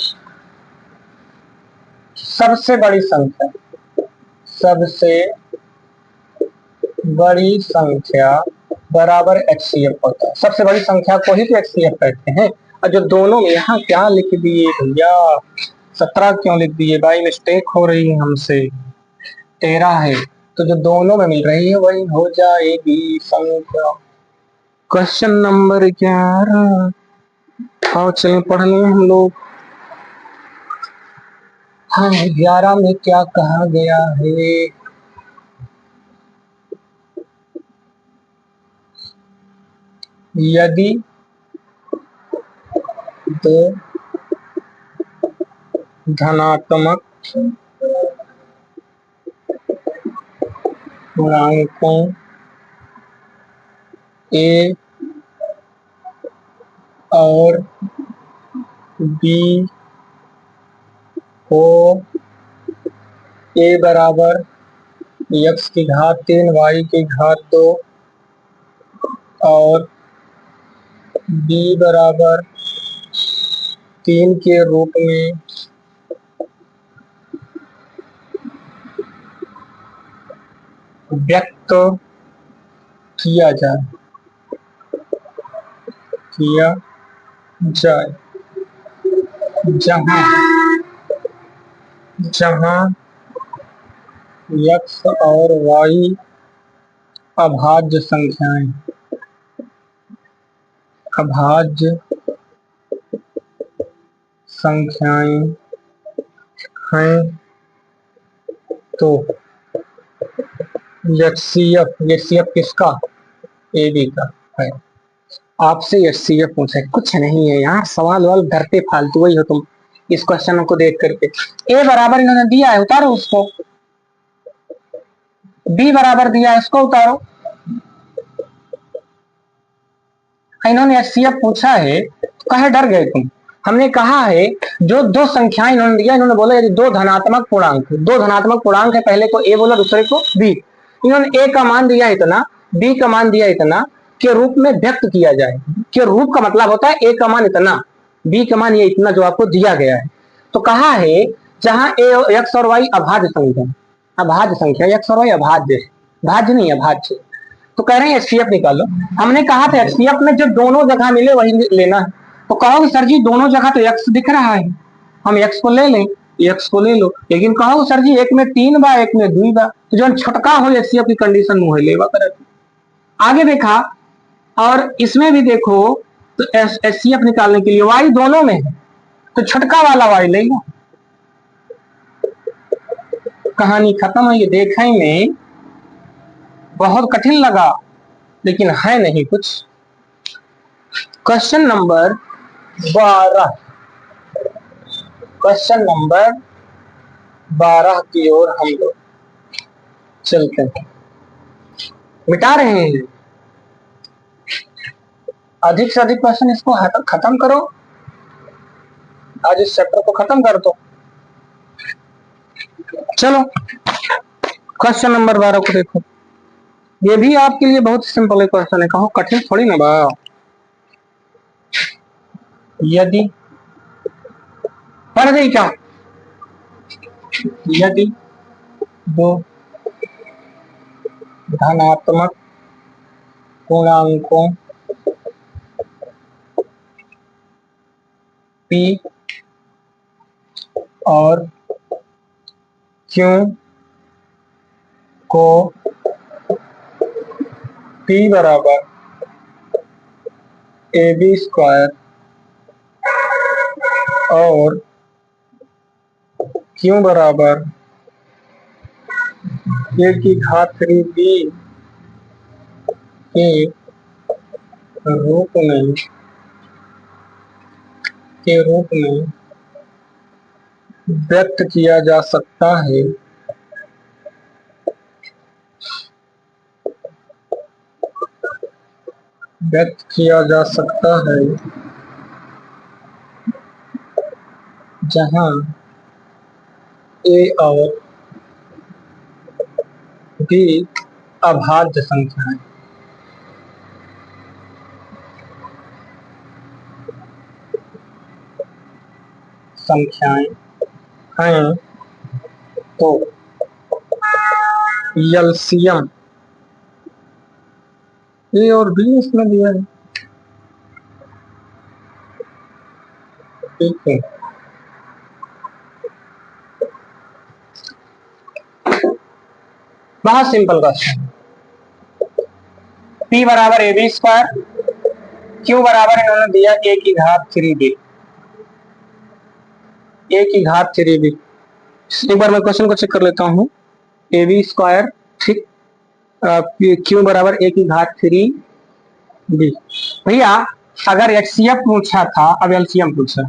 सबसे बड़ी संख्या, सबसे बड़ी संख्या बराबर एचसीएफ होता है। सबसे बड़ी संख्या को ही तो एचसीएफ कहते हैं। और जो दोनों में, यहाँ क्या लिख दिए भैया, 17 क्यों लिख दिए भाई, मिस्टेक हो रही है हमसे। 13 है तो जो दोनों में मिल रही है वही हो जाएगी संख्या। क्वेश्चन नंबर 11, आओ चलें पढ़ लें हम लोग। हाँ 11 में क्या कहा गया है, यदि दो धनात्मक पूर्णांकों ए और बी को ए बराबर x की घात 3 y की घात 2 और b बराबर 3 के रूप में व्यक्त किया जाए जहां x और y अभाज्य संख्याएं हैं तो एचसीएफ किसका, ए बी का है। आपसे एचसीएफ पूछे, कुछ नहीं है यार, सवाल वाल करते फालतू ही हो तुम। इस क्वेश्चन को देख करके ए बराबर इन्होंने दिया है, उतारो उसको। बी बराबर दिया है, इसको उतारो। इन्होंने एचसीएफ पूछा है तो कहे डर गए तुम। हमने कहा है जो दो संख्याएं इन्होंने दिया, इन्होंने बोला यदि दो धनात्मक पूर्णांक है, पहले को ए बोला दूसरे को बी, इन्होंने ए का मान दिया इतना, बी का मान दिया इतना के रूप में व्यक्त किया जाए। के रूप का मतलब होता है ए का मान इतना, बी का मान ये इतना जो आपको दिया गया है। तो कहा है जहां एक्स और वाई अभाज्य संख्या एक्स और वाई अभाज्य है, भाज्य नहीं अभाज्य, तो कह रहे हैं एचसीएफ निकालो। हमने कहा था एचसीएफ में जो दोनों जगह मिले वही लेना है। तो कहोगे सर जी दोनों जगह तो एक्स दिख रहा है, हम एक्स को ले लें, एक्स को ले लो, लेकिन कहोगे सर जी एक में 3 बा एक में 2 बा, तो जो छुटका हो एचसीएफ की कंडीशन मुहे लेवा करे। आगे देखा और इसमें भी देखो तो एचसीएफ निकालने के लिए वाई दोनों में है, तो छुटका वाला वाई ले लो, कहानी खत्म है। ये देखने में बहुत कठिन लगा लेकिन है नहीं कुछ। क्वेश्चन नंबर 12 की ओर हम लोग चलते हैं, मिटा रहे हैं। अधिक से अधिक क्वेश्चन इसको खत्म करो, आज इस चैप्टर को खत्म कर दो। चलो क्वेश्चन नंबर 12 को देखो, ये भी आपके लिए बहुत सिंपल क्वेश्चन है, कहो कठिन थोड़ी ना बा। यदि पढ़ गई क्या, यदि दो धनात्मक पूर्णांकों P और Q को P बराबर AB स्क्वायर और Q बराबर A की घात 3B के रूप में व्यक्त किया जा सकता है, जहां A और B अभाज्य संख्याएं हैं, तो एलसीएम ए और बी इसमें दिया है, ठीक है। बहुत सिंपल क्वेश्चन, P बराबर AB स्क्वायर, Q बराबर इन्होंने दिया A की घात 3B, A की घात 3B। एक बार मैं क्वेश्चन को चेक कर लेता हूँ, AB स्क्वायर ठीक, Q बराबर A की घात 3B। भैया अगर एचसीएफ पूछा था, अब एलसीएम पूछा,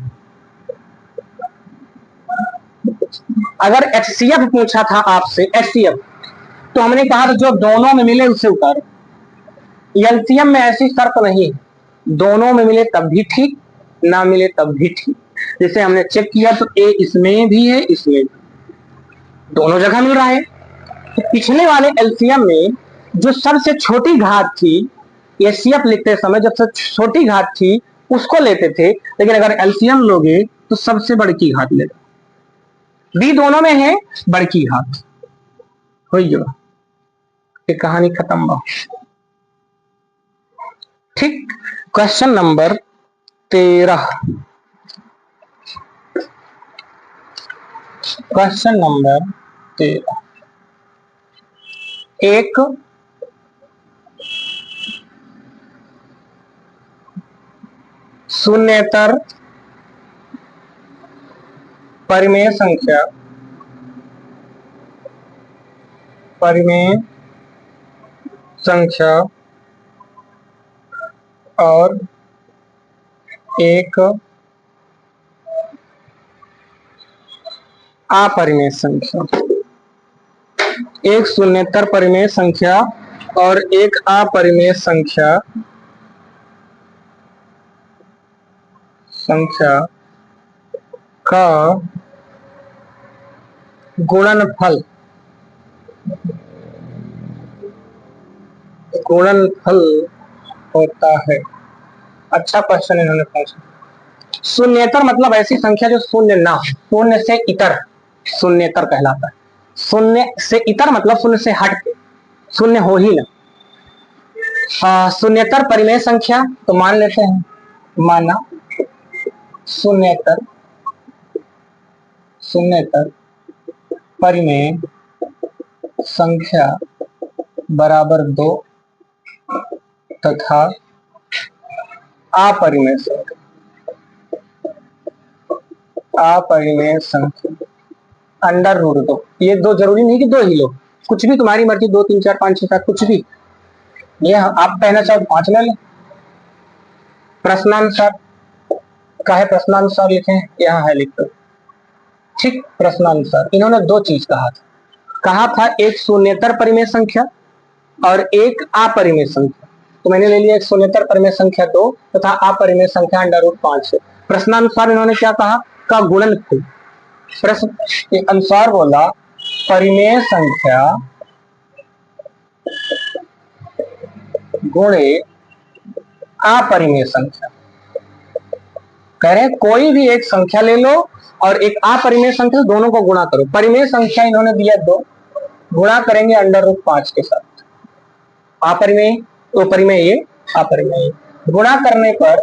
अगर एचसीएफ पूछा था आपसे एचसीएफ, तो हमने कहा था जो दोनों में मिले उसे उतारो। एलसीएम में ऐसी शर्त नहीं, दोनों में मिले तब भी ठीक, ना मिले तब भी ठीक। जैसे हमने चेक किया तो ए इसमें भी है, इसमें दोनों जगह मिल रहा है। तो पिछले वाले एलसीएम में जो सबसे छोटी घात थी, एचसीएफ लिखते समय जब सबसे छोटी घात थी उसको लेते थे, लेकिन अगर एलसीएम लोगे तो सबसे बड़ी घात लेगा। बी दोनों में है, बड़ी घात हो गया, कहानी खत्म बा। ठीक, क्वेश्चन नंबर 13, क्वेश्चन नंबर 13, एक शून्येतर परिमेय संख्या और एक अपरिमेय संख्या, एक शून्येतर परिमेय संख्या और एक अपरिमेय संख्या का गुणनफल होता है। अच्छा क्वेश्चन इन्होंने पूछा। शून्येतर मतलब ऐसी संख्या जो शून्य ना हो, शून्य से इतर शून्येतर कहलाता है। शून्य से इतर मतलब शून्य से हट के, शून्य हो ही ना। शून्येतर परिमेय संख्या तो मान लेते हैं, माना शून्येतर परिमेय संख्या बराबर 2 तथा अपरिमेय संख्या अंडर रूट 2। ये 2 जरूरी नहीं कि 2 ही लो, कुछ भी तुम्हारी मर्जी, 2 3 4 5 6 7 कुछ भी। ये आप कहना चाहो 5 ले लो। प्रश्नानुसार का है, प्रश्नानुसार लिखे यहाँ है, लिख दो। ठीक, प्रश्नानुसार इन्होंने 2 चीज कहा था एक शून्येतर परिमेय संख्या और एक अपरिमेय संख्या। तो मैंने ले लिया एक शून्येतर परिमेय संख्या 2 तथा अपरिमेय संख्या अंडर रूट 5 है। प्रश्नानुसार इन्होंने क्या कहा, का गुणनफल। प्रश्न के अनुसार बोला परिमेय संख्या गुणे अपरिमेय संख्या। कह रहे हैं कोई भी एक संख्या ले लो और एक अपरिमेय संख्या, दोनों को गुणा करो। परिमेय संख्या इन्होंने दिया 2, गुणा करेंगे अंडर रूट 5 के साथ। अपरिमेय तो परिमेय ये, अपरिमेय गुणा करने पर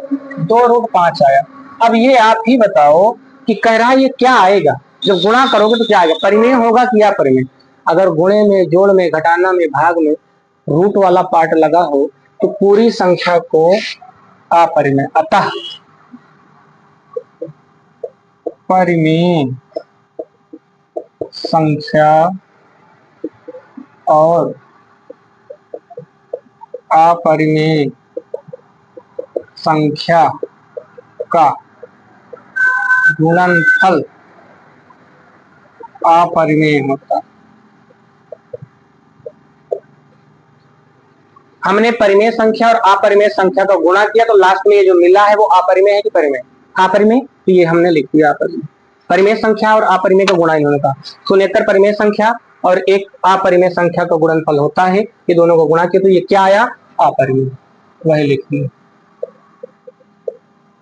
2 रूट 5 आया। अब ये आप ही बताओ कि कह रहा है ये क्या आएगा, जब गुणा करोगे तो क्या आएगा, परिमेय होगा कि अपरिमेय। अगर गुणे में, जोड़ में, घटाना में, भाग में रूट वाला पार्ट लगा हो तो पूरी संख्या को अपरिमेय। अतः परिमेय संख्या और अपरिमेय संख्या का गुणनफल अपरिमेय होता है। हमने परिमेय संख्या और अपरिमेय संख्या का गुणा किया तो लास्ट में ये जो मिला है वो अपरिमेय है कि परिमेय, अपरिमेय। तो ये हमने लिख दिया अपरिमेय। परिमेय संख्या और अपरिमेय का गुणा इन्होंने कहा। शून्येतर परिमेय संख्या और एक अपरिमेय संख्या का गुणनफल होता है, ये दोनों को गुणा किया तो ये क्या आया, अपरिमेय। वही लिख दिया।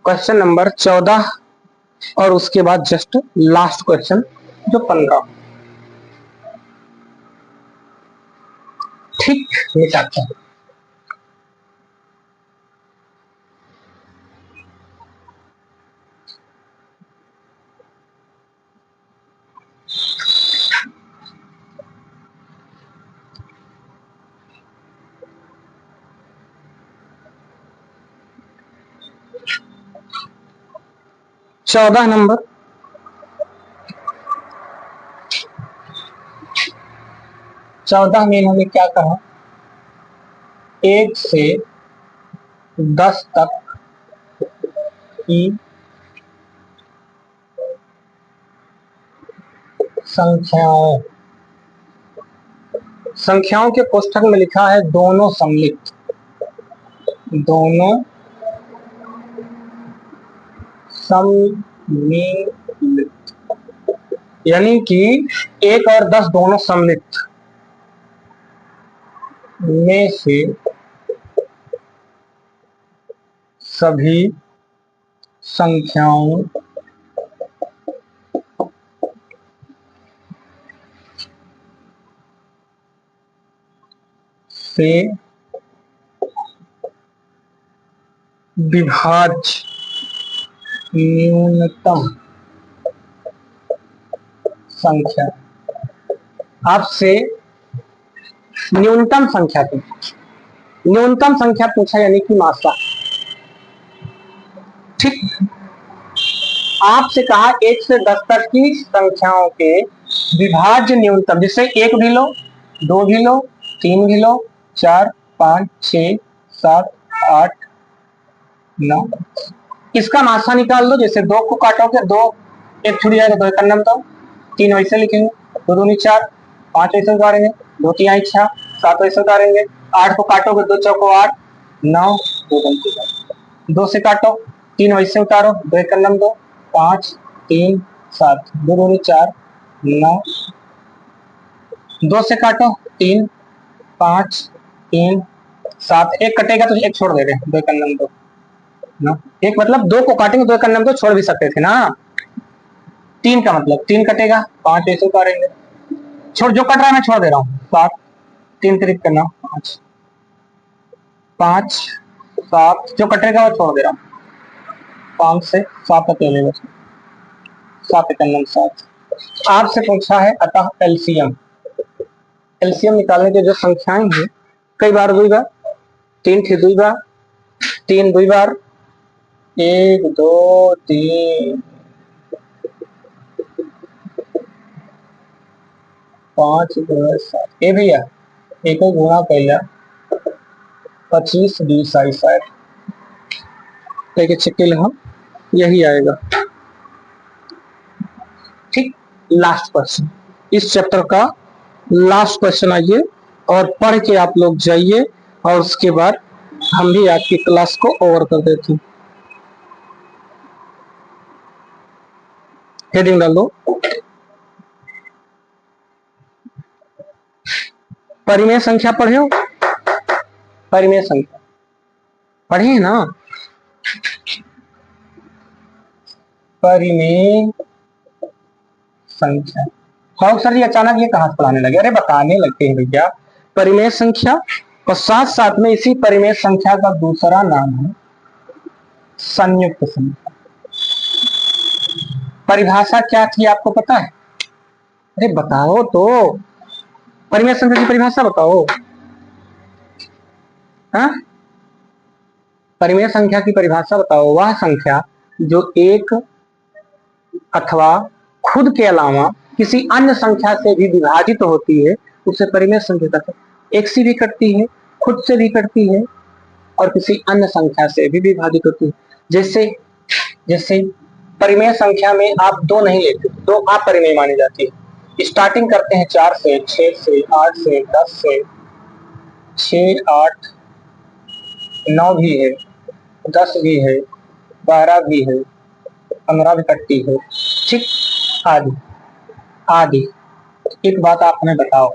क्वेश्चन नंबर 14 और उसके बाद जस्ट लास्ट क्वेश्चन जो 15। ठीक, मिटाते हैं। चौदह नंबर, में इन्होंने क्या कहा, 1 से 10 तक की संख्याओं के कोष्ठक में लिखा है दोनों सम्मिलित, यानी कि 1 और 10 दोनों सम्मिलित में से सभी संख्याओं से विभाज्य न्यूनतम संख्या। आपसे न्यूनतम संख्या पूछा, यानी कि मात्रा। ठीक, आपसे कहा 1 से 10 तक की संख्याओं के विभाज्य न्यूनतम, जिससे 1 भी लो, 2 भी लो, 3 भी लो, 4 5 6 7 8 9, इसका मात्रा निकाल दो। जैसे 2 को काटोगे, 2 एक छुट जाएगा, 2 1 तो 3 वैसे लिखेंगे, 2 दूनी 4, 5 वैसे उतारेंगे, 2 3 6 7 वैसे उतारेंगे, 8 को काटोगे, 2 चौको 8 9, 2 से काटो, 3 वैसे उतारो, 2 1 2 5 3 7, 2 दूनी 4, 9, 2 से काटो 3, 5, 3, 7, एक कटेगा तो एक छोड़ दे रहे, 2 कन्नम 2 ना, एक मतलब 2 को काटेंगे, 2 कन्नम 2 छोड़ भी सकते थे ना। 3 का मतलब 3 कटेगा, 5 ऐसे उतारेंगे, छोड़ जो कट रहा है मैं छोड़ दे रहा हूँ। 7, 3 तिरिक करना 5, 5, 7 जो कटेगा वो छोड़ दे रहा हूँ। 5 से 7 अकेले बचे, 7 कन्नम 7। आपसे पूछा है अतः एलसीएम, एलसीएम निकालने की जो संख्याएं हैं, कई बार 2 बार 3 थी, 2 बार 3, 2 बार 1, 2, 3, 5, 2, 7, ए भैया एक गुणा पहला 25, 20, 60, लेके छिक्के लगा, यही आएगा। ठीक, लास्ट क्वेश्चन, इस चैप्टर का लास्ट क्वेश्चन आइए और पढ़ के आप लोग जाइए, और उसके बाद हम भी आपकी क्लास को ओवर कर देते हैं। हेडिंग डाल दो, परिमेय संख्या पढ़े हो? परिमेय संख्या पढ़े ना? परिमेय संख्या, हाँ सर जी अचानक ये कहां से पढ़ाने लगे? अरे बताने लगते हैं भैया, परिमेय संख्या और साथ साथ में इसी परिमेय संख्या का दूसरा नाम है संयुक्त संख्या। परिभाषा क्या थी आपको पता है? अरे बताओ तो, परिमेय संख्या की परिभाषा बताओ। हाँ, परिमेय संख्या की परिभाषा बताओ, वह संख्या जो एक अथवा खुद के अलावा किसी अन्य संख्या से भी विभाजित होती है उसे परिमेय संख्या कहते हैं। एक से भी कटती है, खुद से भी कटती है, और किसी अन्य संख्या से भी विभाजित होती है। जैसे जैसे परिमेय संख्या में आप 2 नहीं लेते, 2 अपरिमेय मानी जाती है। स्टार्टिंग करते हैं 4 से, 6 से, 8 से, 10 से, 6, 8, 9 भी है, 10 भी है, 12 भी है, 15 भी कटती है, ठीक, आदि आदि। एक बात आप हमें बताओ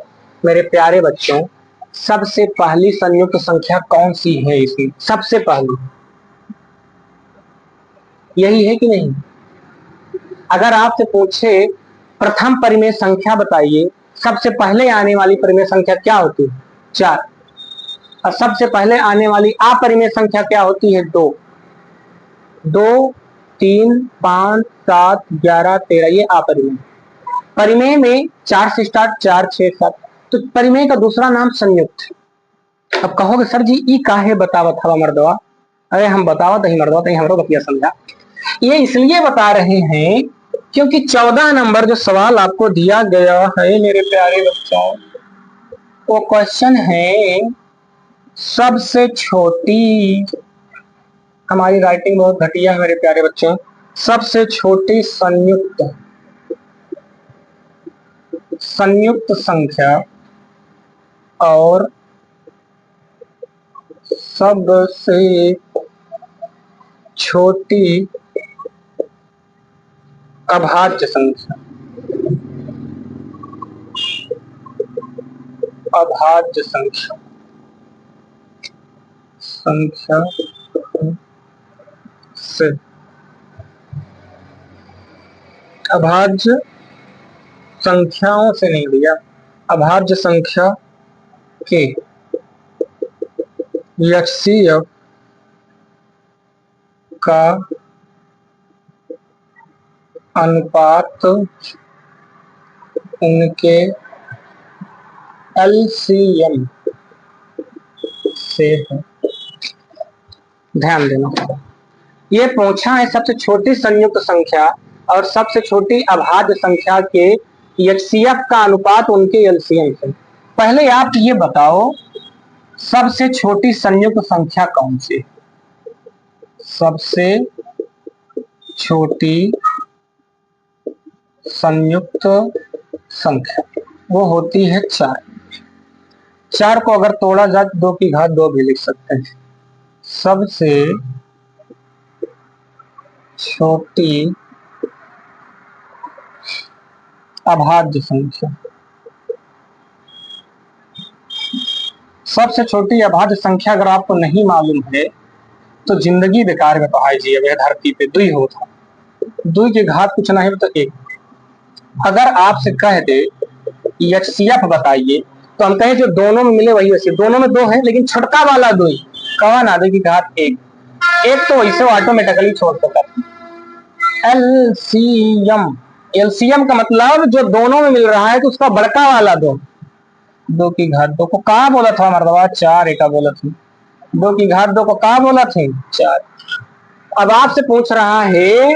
मेरे प्यारे बच्चों, सबसे पहली संयुक्त संख्या कौन सी है इसमें? सबसे पहली यही है कि नहीं? अगर आपसे पूछे प्रथम परिमेय संख्या बताइए, सबसे पहले आने वाली परिमेय संख्या क्या होती है? 4। और सबसे पहले आने वाली अपरिमेय संख्या क्या होती है? 2, 2, 3, 5, 7, 11, 13, ये अपरिमेय। परिमेय में 4 से स्टार्ट, 4, 6, 7, तो परिमेय का दूसरा नाम संयुक्त। अब कहोगे सर जी ई काहे बतावत हवा मर्दवा? अरे हम बतावत ही मर्दवा, तही हमरो बतिया समझा। ये इसलिए बता रहे हैं क्योंकि 14 नंबर जो सवाल आपको दिया गया है मेरे प्यारे बच्चों, वो क्वेश्चन है सबसे छोटी, हमारी राइटिंग बहुत घटिया है मेरे प्यारे बच्चों, सबसे छोटी संयुक्त संख्या और सबसे छोटी अभाज्य संख्या, अभाज्य संख्या से, अभाज्य संख्याओं से नहीं भैया, अभाज्य संख्या के एचसीएफ का अनुपात उनके एलसीएम से है। ध्यान देना, ये पूछा है सबसे छोटी संयुक्त संख्या और सबसे छोटी अभाज्य संख्या के एचसीएफ का अनुपात उनके एलसीएम से। पहले आप ये बताओ सबसे छोटी संयुक्त संख्या कौन सी? सबसे छोटी संयुक्त संख्या वो होती है 4। 4 को अगर तोड़ा जाए तो 2 की घात 2 भी लिख सकते हैं। सबसे छोटी अभाज्य संख्या। सबसे छोटी अभाज्य संख्या अगर आपको नहीं मालूम है तो जिंदगी बेकार में पढ़ाई जी। अब धरती पे दुई होता, दुई की घात कुछ नहीं तो एक। अगर आपसे कह दे HCF बताइए तो हम कहें जो दोनों में मिले वही वैसे, दोनों में दो है लेकिन छोटका वाला दुई कौन आ, की घात एक, एक तो वैसे ऑटोमेटिकली छोड़ सकता। एलसीएम, एलसीएम का मतलब जो दोनों में मिल रहा है तो उसका बड़का वाला दो, दो की घात दो को कहा बोला था मर्दबा, चार एका बोला थी, दो की घात दो को कहा बोला थे, चार। अब आपसे पूछ रहा है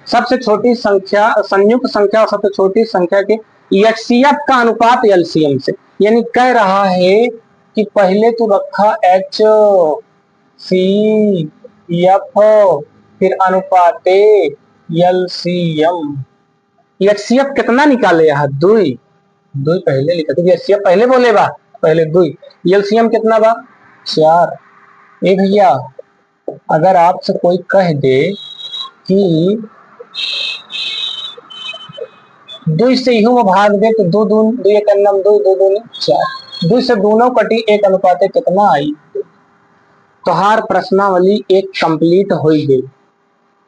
सबसे छोटी संख्या, संयुक्त संख्या और सबसे छोटी संख्या के HCF का अनुपात एलसीएम से, यानी कह रहा है कि पहले तो रखा HCF फिर अनुपाते एलसीएम। HCF कितना निकाले यहाँ, दुई, दुई पहले लिखा था, HCF पहले बोले बा, पहले दुई, एलसीएम कितना बा, चार। ए भैया अगर आपसे कोई कह दे कि दुई से इहू में भाग दे तो दो दून दो एक अन्नम दो, दो दूनी चार, दुई से दोनों कटी एक अनुपाते कितना आई, तो हर प्रश्नावली एक कंप्लीट हो गई।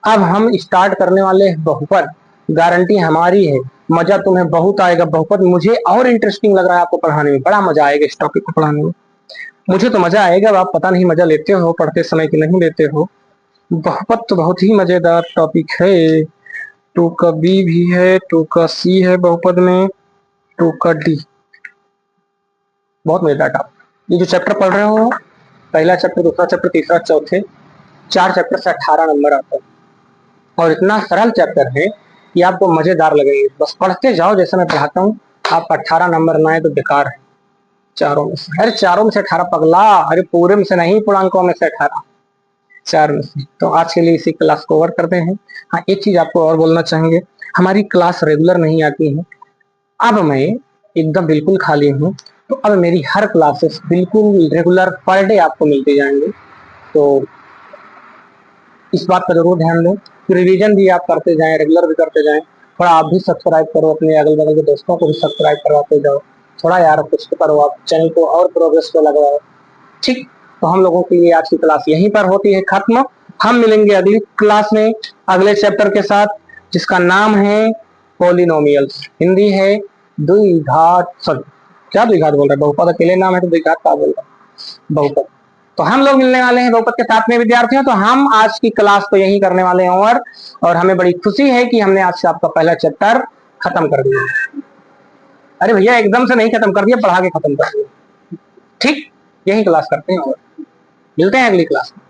अब हम स्टार्ट करने वाले हैं बहुपद, गारंटी हमारी है, मजा तुम्हें बहुत आएगा बहुपद। मुझे और इंटरेस्टिंग लग रहा है आपको पढ़ाने में, बड़ा मजा आएगा इस टॉपिक को पढ़ाने में। मुझे तो मजा आएगा, आप पता नहीं मजा लेते हो पढ़ते समय कि नहीं लेते हो। बहुपद तो बहुत ही मजेदार टॉपिक है। 2 का B भी है, 2 का C है बहुपद में, 2 का D, बहुत मजेदार टॉपिक। ये जो चैप्टर पढ़ रहे हो, पहला चैप्टर, दूसरा चैप्टर, तीसरा, चौथे, 4 चैप्टर से 18 नंबर आता है और इतना सरल चैप्टर है कि आपको मजेदार लगेगा। बस पढ़ते जाओ जैसे मैं पढ़ाता हूँ, आप 18 नंबर ना आए तो बेकार है चारों में से। अरे चारों में से 18 पगला, अरे पूरे में से नहीं, पूर्णांकों में से 18, चार में से। तो आज के लिए इसी क्लास को कवर करते हैं। हाँ एक चीज आपको और बोलना चाहेंगे, हमारी क्लास रेगुलर नहीं आती है, अब मैं एकदम बिल्कुल खाली हूँ, तो अब मेरी हर क्लासेस बिल्कुल रेगुलर पर डे आपको मिलते जाएंगे। तो इस बात का जरूर ध्यान दें, रिवीजन भी आप करते जाएं, रेगुलर भी करते जाएं। थोड़ा आप भी सब्सक्राइब करो, अपने अगल बगल के दोस्तों को भी सब्सक्राइब करवाते जाओ। थोड़ा यार कुछ तो करो, आप चैनल को और प्रोग्रेस पे लगवाओ, ठीक। तो हम लोगों के लिए आज की क्लास यहीं पर होती है खत्म। हम मिलेंगे अगली क्लास में अगले चैप्टर के साथ, जिसका नाम है पॉलिनोमियल्स, हिंदी है द्विघात। सॉरी क्या द्विघात बोल रहा है, बहुपद अकेले नाम है तो द्विघात क्या बोल रहा है, बहुपद। तो हम लोग मिलने वाले हैं बहुपद के साथ में विद्यार्थियों। तो हम आज की क्लास को यही करने वाले हैं और हमें बड़ी खुशी है कि हमने आज से आपका पहला चैप्टर खत्म कर दिया। अरे भैया एकदम से नहीं खत्म कर दिया, पढ़ा के खत्म कर दिया, ठीक। यही क्लास करते हैं और मिलते हैं अगली क्लास में।